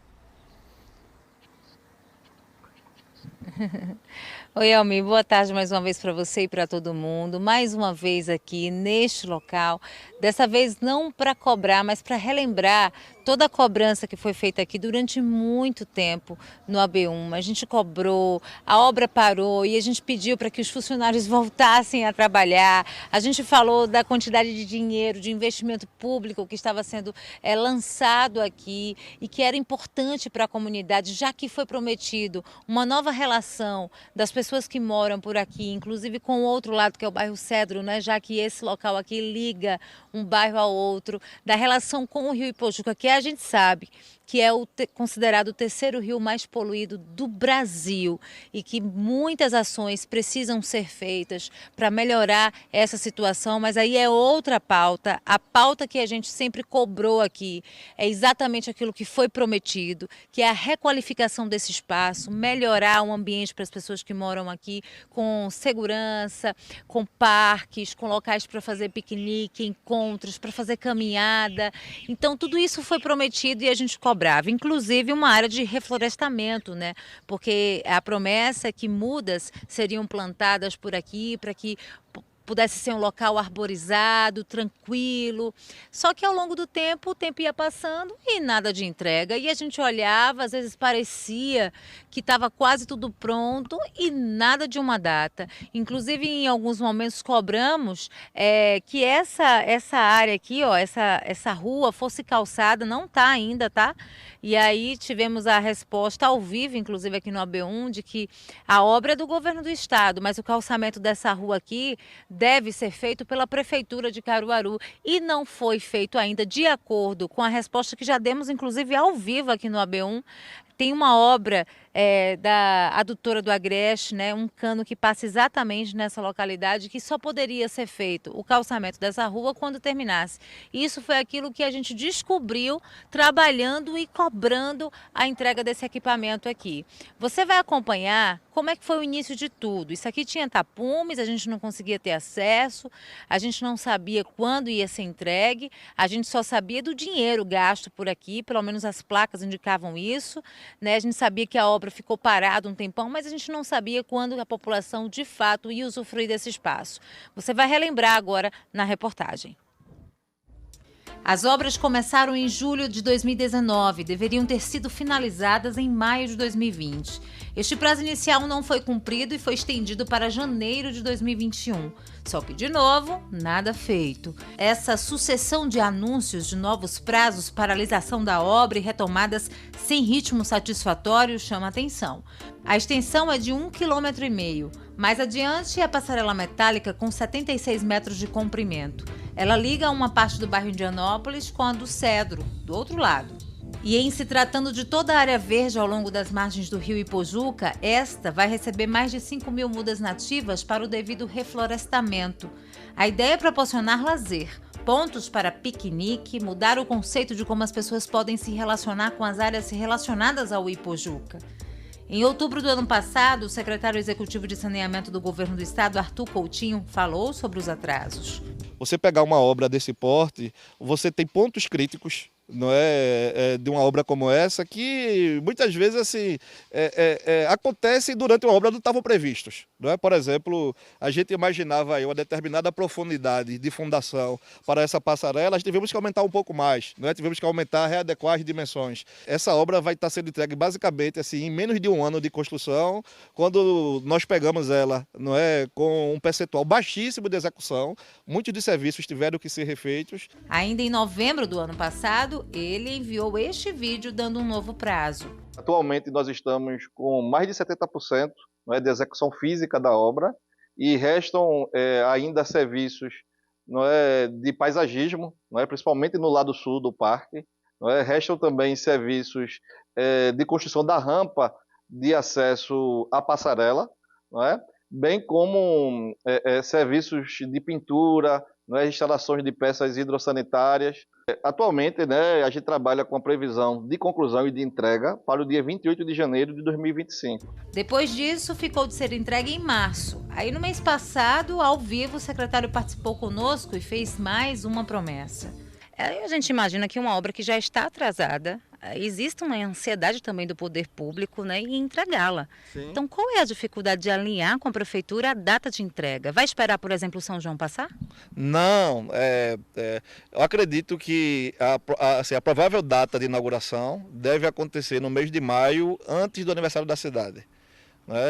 Oi, Almir, boa tarde mais uma vez para você e para todo mundo. Mais uma vez aqui neste local, dessa vez não para cobrar, mas para relembrar toda a cobrança que foi feita aqui durante muito tempo no AB1. A gente cobrou, a obra parou e a gente pediu para que os funcionários voltassem a trabalhar. A gente falou da quantidade de dinheiro, de investimento público que estava sendo lançado aqui e que era importante para a comunidade, já que foi prometido uma nova relação das pessoas que moram por aqui, inclusive com o outro lado, que é o bairro Cedro, né? Já que esse local aqui liga um bairro ao outro, da relação com o Rio Ipojuca, que a gente sabe que é considerado o terceiro rio mais poluído do Brasil e que muitas ações precisam ser feitas para melhorar essa situação, mas aí é outra pauta. A pauta que a gente sempre cobrou aqui é exatamente aquilo que foi prometido, que é a requalificação desse espaço, melhorar o ambiente para as pessoas que moram aqui com segurança, com parques, com locais para fazer piquenique, encontros, para fazer caminhada. Então tudo isso foi prometido e a gente cobrava, inclusive uma área de reflorestamento, né? Porque a promessa é que mudas seriam plantadas por aqui para que pudesse ser um local arborizado, tranquilo. Só que ao longo do tempo, o tempo ia passando e nada de entrega. E a gente olhava, às vezes parecia que estava quase tudo pronto e nada de uma data. Inclusive, em alguns momentos cobramos que essa área aqui, ó, essa rua fosse calçada, não está ainda, tá? E aí tivemos a resposta ao vivo, inclusive aqui no AB1, de que a obra é do governo do estado, mas o calçamento dessa rua aqui deve ser feito pela Prefeitura de Caruaru e não foi feito ainda, de acordo com a resposta que já demos, inclusive ao vivo aqui no AB1. Tem uma obra da adutora do Agreste, né, um cano que passa exatamente nessa localidade, que só poderia ser feito o calçamento dessa rua quando terminasse. Isso foi aquilo que a gente descobriu trabalhando e cobrando a entrega desse equipamento aqui. Você vai acompanhar como é que foi o início de tudo. Isso aqui tinha tapumes, a gente não conseguia ter acesso, a gente não sabia quando ia ser entregue, a gente só sabia do dinheiro gasto por aqui, pelo menos as placas indicavam isso, né? A gente sabia que a obra ficou parada um tempão, mas a gente não sabia quando a população de fato ia usufruir desse espaço. Você vai relembrar agora na reportagem. As obras começaram em julho de 2019, deveriam ter sido finalizadas em maio de 2020. Este prazo inicial não foi cumprido e foi estendido para janeiro de 2021. Só que, de novo, nada feito. Essa sucessão de anúncios de novos prazos, paralisação da obra e retomadas sem ritmo satisfatório chama atenção. A extensão é de 1,5 km. Mais adiante, a passarela metálica com 76 metros de comprimento. Ela liga uma parte do bairro Indianópolis com a do Cedro, do outro lado. E em se tratando de toda a área verde ao longo das margens do rio Ipojuca, esta vai receber mais de 5.000 mudas nativas para o devido reflorestamento. A ideia é proporcionar lazer, pontos para piquenique, mudar o conceito de como as pessoas podem se relacionar com as áreas relacionadas ao Ipojuca. Em outubro do ano passado, o secretário executivo de saneamento do governo do estado, Arthur Coutinho, falou sobre os atrasos. Você pegar uma obra desse porte, você tem pontos críticos, não é, de uma obra como essa, que muitas vezes assim, acontece durante uma obra não estavam previstos. Não é? Por exemplo, a gente imaginava aí uma determinada profundidade de fundação para essa passarela, tivemos que aumentar um pouco mais, não é? Tivemos que aumentar, readequar as dimensões. Essa obra vai estar sendo entregue basicamente assim, em menos de um ano de construção, quando nós pegamos ela, não é, com um percentual baixíssimo de execução, muitos de serviços tiveram que ser refeitos. Ainda em novembro do ano passado, ele enviou este vídeo dando um novo prazo. Atualmente nós estamos com mais de 70%, não é, de execução física da obra e restam ainda serviços, não é, de paisagismo, não é, principalmente no lado sul do parque. Não é, restam também serviços de construção da rampa de acesso à passarela, não é, bem como serviços de pintura, né, instalações de peças hidrossanitárias. Atualmente, né, a gente trabalha com a previsão de conclusão e de entrega para o dia 28 de janeiro de 2025. Depois disso, ficou de ser entregue em março. Aí, no mês passado, ao vivo, o secretário participou conosco e fez mais uma promessa. Aí a gente imagina que uma obra que já está atrasada, existe uma ansiedade também do poder público, né, em entregá-la. Então, qual é a dificuldade de alinhar com a prefeitura a data de entrega? Vai esperar, por exemplo, o São João passar? Não, eu acredito que a provável data de inauguração deve acontecer no mês de maio, antes do aniversário da cidade.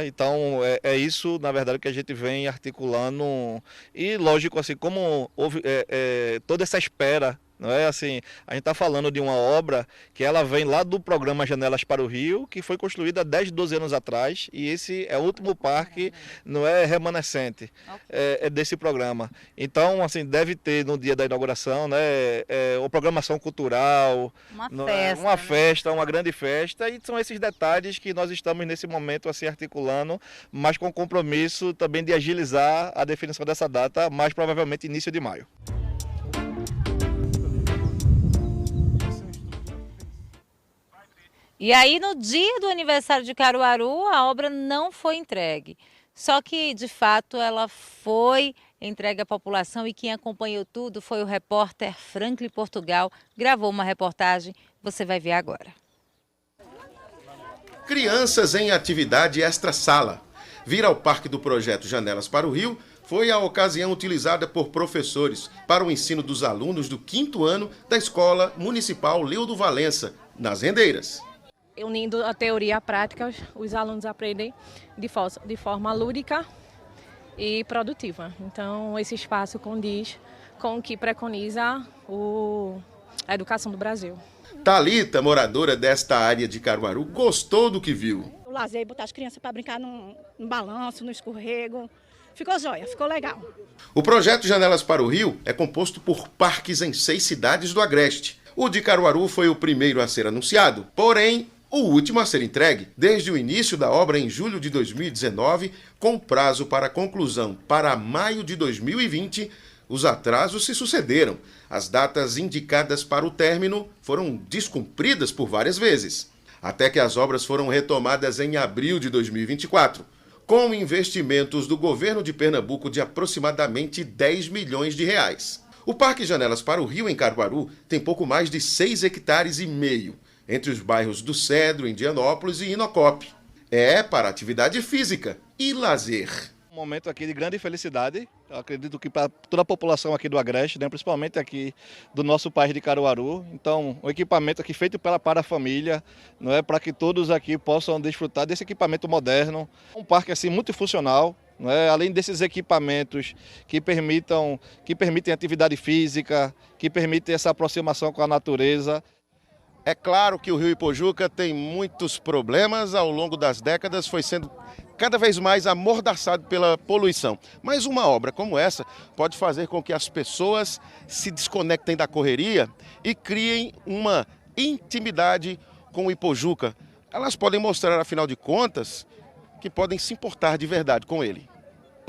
Então, é isso, na verdade, que a gente vem articulando. E, lógico, assim, como houve toda essa espera, não é assim, a gente está falando de uma obra que ela vem lá do programa Janelas para o Rio, que foi construída há 10, 12 anos atrás, e esse é o último parque, não é remanescente, é desse programa. Então, assim, deve ter no dia da inauguração, né, uma programação cultural, uma festa, uma grande festa, e são esses detalhes que nós estamos nesse momento assim articulando, mas com compromisso também de agilizar a definição dessa data, mais provavelmente início de maio. E aí, no dia do aniversário de Caruaru, a obra não foi entregue. Só que, de fato, ela foi entregue à população e quem acompanhou tudo foi o repórter Franklin Portugal. Gravou uma reportagem, você vai ver agora. Crianças em atividade extra-sala. Vir ao Parque do Projeto Janelas para o Rio foi a ocasião utilizada por professores para o ensino dos alunos do 5º ano da Escola Municipal Leudo Valença, nas Rendeiras. Unindo a teoria e a prática, os alunos aprendem de forma lúdica e produtiva. Então, esse espaço condiz com o que preconiza a educação do Brasil. Thalita, moradora desta área de Caruaru, gostou do que viu. O lazer, botar as crianças para brincar no balanço, no escorrego. Ficou jóia, ficou legal. O projeto Janelas para o Rio é composto por parques em 6 cidades do Agreste. O de Caruaru foi o primeiro a ser anunciado, porém, o último a ser entregue, desde o início da obra em julho de 2019, com prazo para conclusão para maio de 2020, os atrasos se sucederam. As datas indicadas para o término foram descumpridas por várias vezes, até que as obras foram retomadas em abril de 2024, com investimentos do governo de Pernambuco de aproximadamente 10 milhões de reais. O Parque Janelas para o Rio, em Caruaru, tem pouco mais de 6,5 hectares, entre os bairros do Cedro, Indianópolis e Inocope. É para atividade física e lazer. Um momento aqui de grande felicidade, eu acredito que para toda a população aqui do Agreste, né, principalmente aqui do nosso país de Caruaru. Então, um equipamento aqui feito para a família, não é, para que todos aqui possam desfrutar desse equipamento moderno. Um parque assim multifuncional, não é, além desses equipamentos que permitem atividade física, que permitem essa aproximação com a natureza. É claro que o Rio Ipojuca tem muitos problemas, ao longo das décadas foi sendo cada vez mais amordaçado pela poluição. Mas uma obra como essa pode fazer com que as pessoas se desconectem da correria e criem uma intimidade com o Ipojuca. Elas podem mostrar, afinal de contas, que podem se importar de verdade com ele.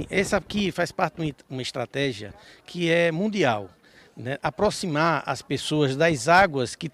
Essa aqui faz parte de uma estratégia que é mundial. Né, aproximar as pessoas das águas que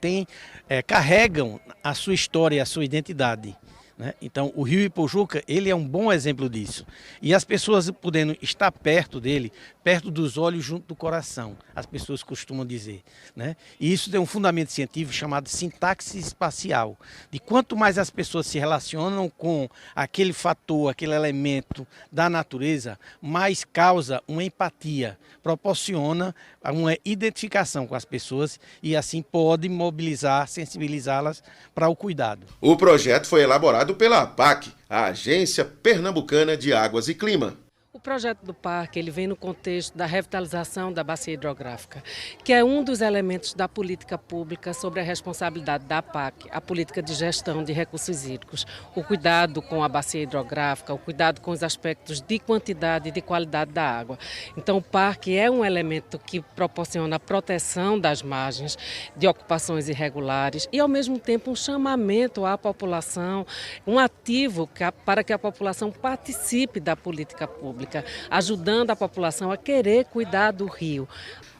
carregam a sua história, a sua identidade. Né? Então, o Rio Ipojuca, ele é um bom exemplo disso. E as pessoas podendo estar perto dele, perto dos olhos, junto do coração, as pessoas costumam dizer. Né? E isso tem um fundamento científico chamado sintaxe espacial. De quanto mais as pessoas se relacionam com aquele fator, aquele elemento da natureza, mais causa uma empatia, proporciona uma identificação com as pessoas e assim pode mobilizar, sensibilizá-las para o cuidado. O projeto foi elaborado pela APAC, a Agência Pernambucana de Águas e Clima. O projeto do parque ele vem no contexto da revitalização da bacia hidrográfica, que é um dos elementos da política pública sobre a responsabilidade da APAC, a política de gestão de recursos hídricos, o cuidado com a bacia hidrográfica, o cuidado com os aspectos de quantidade e de qualidade da água. Então o parque é um elemento que proporciona a proteção das margens de ocupações irregulares e ao mesmo tempo um chamamento à população, um ativo para que a população participe da política pública. pública, ajudando a população a querer cuidar do rio.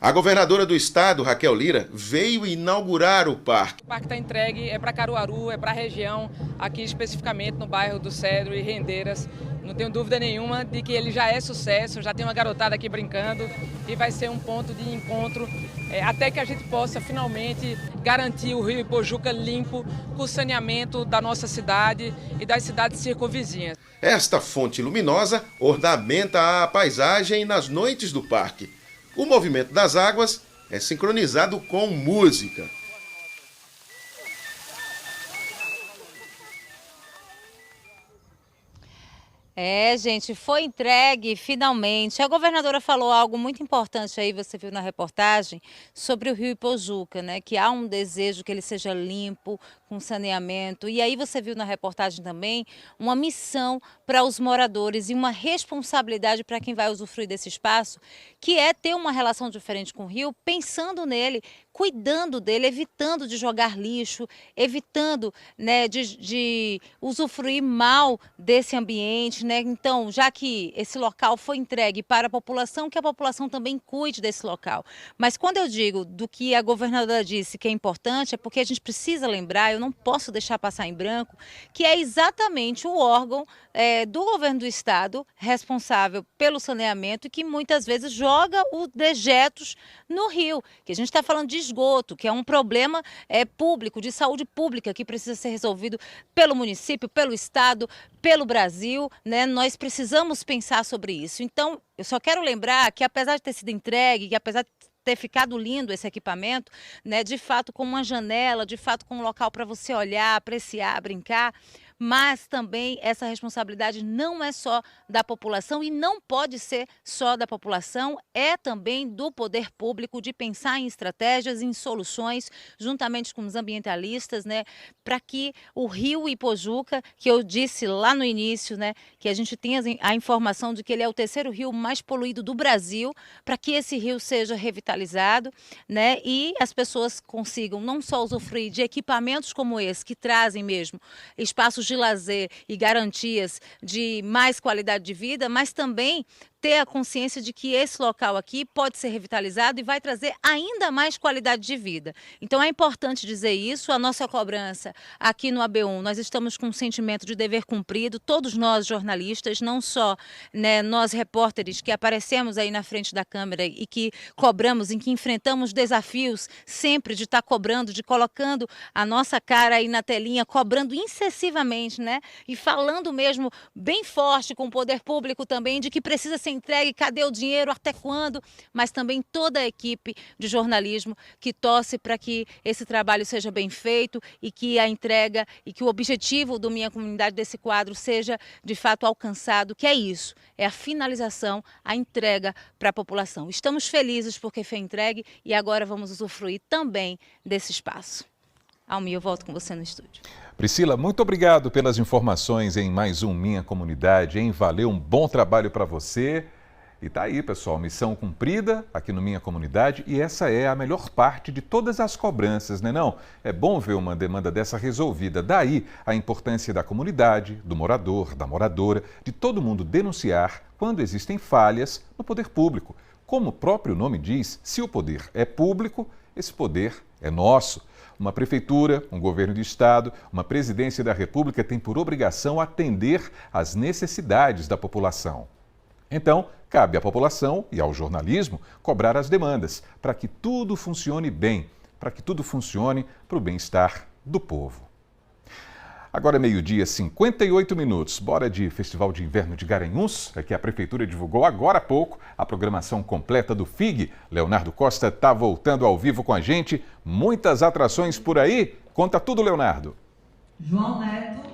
A governadora do estado, Raquel Lira, veio inaugurar o parque. O parque está entregue, é para Caruaru, é para a região, aqui especificamente no bairro do Cedro e Rendeiras. Não tenho dúvida nenhuma de que ele já é sucesso, já tem uma garotada aqui brincando e vai ser um ponto de encontro até que a gente possa finalmente garantir o Rio Ipojuca limpo com o saneamento da nossa cidade e das cidades circunvizinhas. Esta fonte luminosa ornamenta a paisagem nas noites do parque. O movimento das águas é sincronizado com música. Gente, foi entregue finalmente. A governadora falou algo muito importante aí, você viu na reportagem, sobre o Rio Ipojuca, né? Que há um desejo que ele seja limpo, com saneamento. E aí você viu na reportagem também uma missão para os moradores e uma responsabilidade para quem vai usufruir desse espaço, que é ter uma relação diferente com o rio, pensando nele, cuidando dele, evitando de jogar lixo, evitando, né, de usufruir mal desse ambiente, né? Então, já que esse local foi entregue para a população, que a população também cuide desse local. Mas quando eu digo do que a governadora disse que é importante, é porque a gente precisa lembrar, eu não posso deixar passar em branco, que é exatamente o órgão do governo do estado responsável pelo saneamento e que muitas vezes joga os dejetos no rio, que a gente está falando de esgoto, que é um problema público, de saúde pública, que precisa ser resolvido pelo município, pelo estado, pelo Brasil, né? Nós precisamos pensar sobre isso. Então, eu só quero lembrar que apesar de ter sido entregue, que apesar de ter ficado lindo esse equipamento, né, de fato com uma janela, de fato com um local para você olhar, apreciar, brincar, mas também essa responsabilidade não é só da população e não pode ser só da população, é também do poder público de pensar em estratégias, em soluções, juntamente com os ambientalistas, né, para que o Rio Ipojuca, que eu disse lá no início, né, que a gente tenha a informação de que ele é o terceiro rio mais poluído do Brasil, para que esse rio seja revitalizado, né, e as pessoas consigam não só usufruir de equipamentos como esse, que trazem mesmo espaços de lazer e garantias de mais qualidade de vida, mas também ter a consciência de que esse local aqui pode ser revitalizado e vai trazer ainda mais qualidade de vida. Então é importante dizer isso, a nossa cobrança aqui no AB1, nós estamos com um sentimento de dever cumprido, todos nós jornalistas, não só, né, nós repórteres que aparecemos aí na frente da câmera e que cobramos, em que enfrentamos desafios sempre de estar cobrando, de colocando a nossa cara aí na telinha, cobrando incessivamente, né, e falando mesmo bem forte com o poder público também de que precisa ser entregue, cadê o dinheiro, até quando, mas também toda a equipe de jornalismo que torce para que esse trabalho seja bem feito e que a entrega e que o objetivo do Minha Comunidade desse quadro seja de fato alcançado, que é isso, é a finalização, a entrega para a população. Estamos felizes porque foi entregue e agora vamos usufruir também desse espaço. Almir, eu volto com você no estúdio. Priscila, muito obrigado pelas informações em mais um Minha Comunidade, hein? Valeu, um bom trabalho para você. E tá aí, pessoal, missão cumprida aqui no Minha Comunidade e essa é a melhor parte de todas as cobranças, né não? É bom ver uma demanda dessa resolvida. Daí a importância da comunidade, do morador, da moradora, de todo mundo denunciar quando existem falhas no poder público. Como o próprio nome diz, se o poder é público, esse poder é nosso. Uma prefeitura, um governo de estado, uma presidência da República tem por obrigação atender às necessidades da população. Então, cabe à população e ao jornalismo cobrar as demandas para que tudo funcione bem, para que tudo funcione para o bem-estar do povo. Agora é meio-dia, 58 minutos. Bora de Festival de Inverno de Garanhuns, que a Prefeitura divulgou agora há pouco a programação completa do FIG. Leonardo Costa está voltando ao vivo com a gente. Muitas atrações por aí. Conta tudo, Leonardo. João Neto,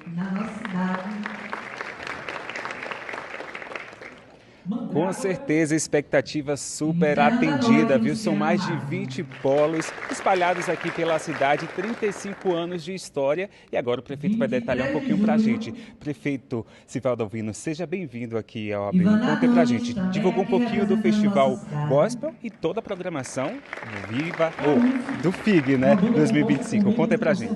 na nossa cidade. Com certeza, expectativa super atendida, viu? São mais de 20 polos espalhados aqui pela cidade, 35 anos de história. E agora o prefeito vai detalhar um pouquinho pra gente. Prefeito Sivaldo Alvino, seja bem-vindo aqui ao AB1. Conta pra gente. Divulgou um pouquinho do Festival Gospel e toda a programação do FIG, né? 2025. Conta aí pra gente.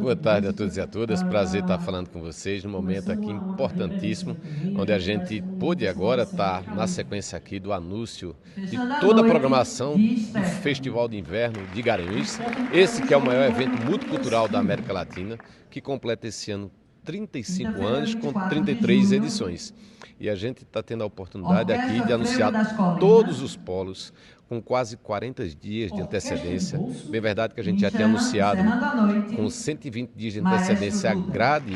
Boa tarde a todos e a todas. Prazer estar falando com vocês num momento aqui importantíssimo, onde a gente pôde agora estar na sequência aqui do anúncio de toda a programação do Festival de Inverno de Garanhuns. Esse que é o maior evento multicultural da América Latina, que completa esse ano 35 anos com 33 edições. E a gente está tendo a oportunidade aqui de anunciar todos os polos com quase 40 dias de antecedência. Bem verdade que a gente já tem anunciado com 120 dias de antecedência a grade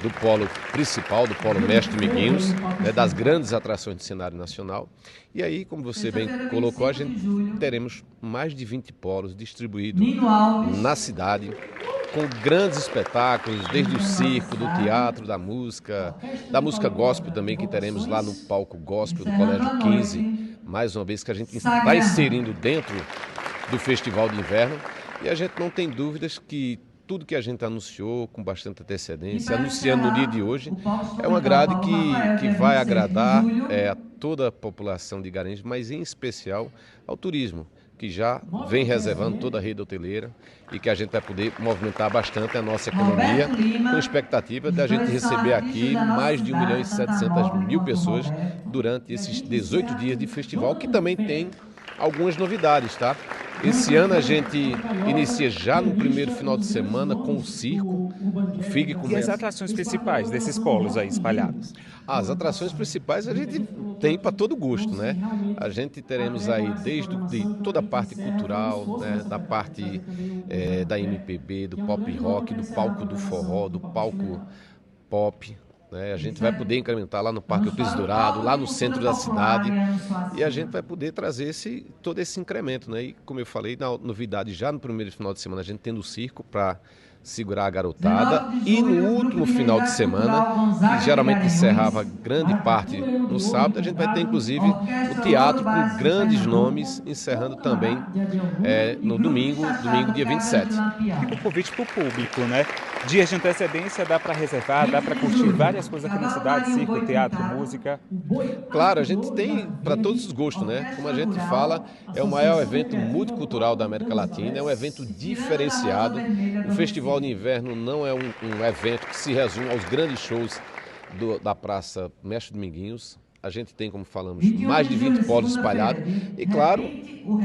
do polo principal, do polo Mestre Miguinhos, né, das grandes atrações do cenário nacional. E aí, como você bem colocou, a gente teremos mais de 20 polos distribuídos na cidade, com grandes espetáculos, desde o circo, do teatro, da música gospel também, que teremos lá no palco gospel do Colégio 15, mais uma vez que a gente está inserindo dentro do Festival de Inverno. E a gente não tem dúvidas que tudo que a gente anunciou com bastante antecedência, anunciando no dia de hoje, é uma grade que vai agradar a toda a população de Garanhuns, mas em especial ao turismo, que já vem reservando toda a rede hoteleira e que a gente vai poder movimentar bastante a nossa economia, com expectativa de a gente receber aqui mais de 1.700.000 pessoas durante esses 18 dias de festival, que também tem algumas novidades, tá? Esse ano a gente inicia já no primeiro final de semana com o circo, o FIG começa. E as atrações principais desses polos aí espalhados? As atrações principais a gente tem para todo gosto, né? A gente teremos aí desde toda a parte cultural, né? Da parte da MPB, do pop rock, do palco do forró, do palco pop. A gente vai poder incrementar lá no Parque Piso Dourado, lá no centro da cidade, e a gente vai poder trazer todo esse incremento, né? E como eu falei, na novidade já no primeiro final de semana, a gente tendo o circo para segurar a garotada, e no último final de semana, que geralmente encerrava grande parte no sábado, a gente vai ter inclusive o teatro com grandes nomes, encerrando também no domingo dia 27. Fica o convite para o público, né? Dias de antecedência dá para reservar, dá para curtir várias coisas aqui na cidade, circo, teatro, música. Claro, a gente tem para todos os gostos, né? Como a gente fala, é o maior evento multicultural da América Latina, é um evento diferenciado. O Festival de Inverno não é um evento que se resume aos grandes shows da Praça Mestre Dominguinhos. A gente tem, como falamos, mais de 20 polos espalhados. E, claro,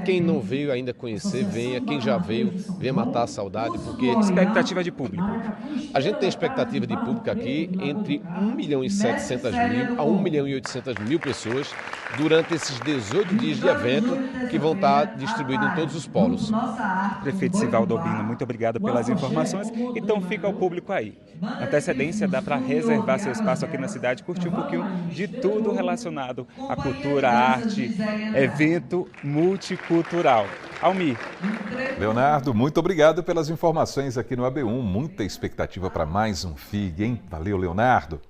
quem não veio ainda conhecer, venha. Quem já veio, venha matar a saudade, porque... Expectativa de público? A gente tem expectativa de público aqui entre 1.700.000 a 1.800.000 pessoas durante esses 18 dias de evento que vão estar distribuídos em todos os polos. Prefeito Sivaldo Albino, muito obrigado pelas informações. Então fica ao público aí. Antecedência dá para reservar seu espaço aqui na cidade, curtir um pouquinho de tudo relacionado à cultura, à arte, evento multicultural. Almir. Leonardo, muito obrigado pelas informações aqui no AB1. Muita expectativa para mais um FIG, hein? Valeu, Leonardo.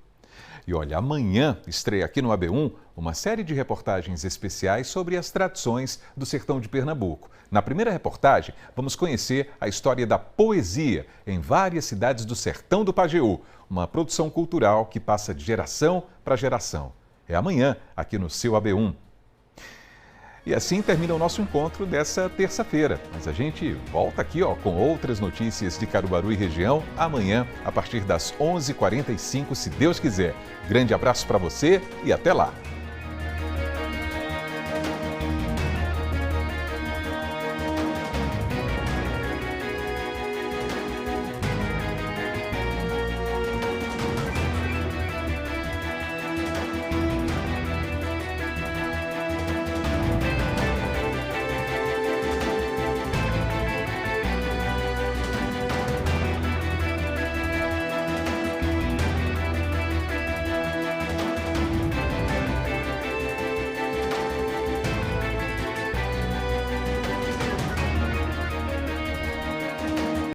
E olha, amanhã estreia aqui no AB1 uma série de reportagens especiais sobre as tradições do sertão de Pernambuco. Na primeira reportagem, vamos conhecer a história da poesia em várias cidades do sertão do Pajeú, uma produção cultural que passa de geração para geração. É amanhã, aqui no seu AB1. E assim termina o nosso encontro dessa terça-feira. Mas a gente volta aqui com outras notícias de Caruaru e região amanhã, a partir das 11h45, se Deus quiser. Grande abraço para você e até lá!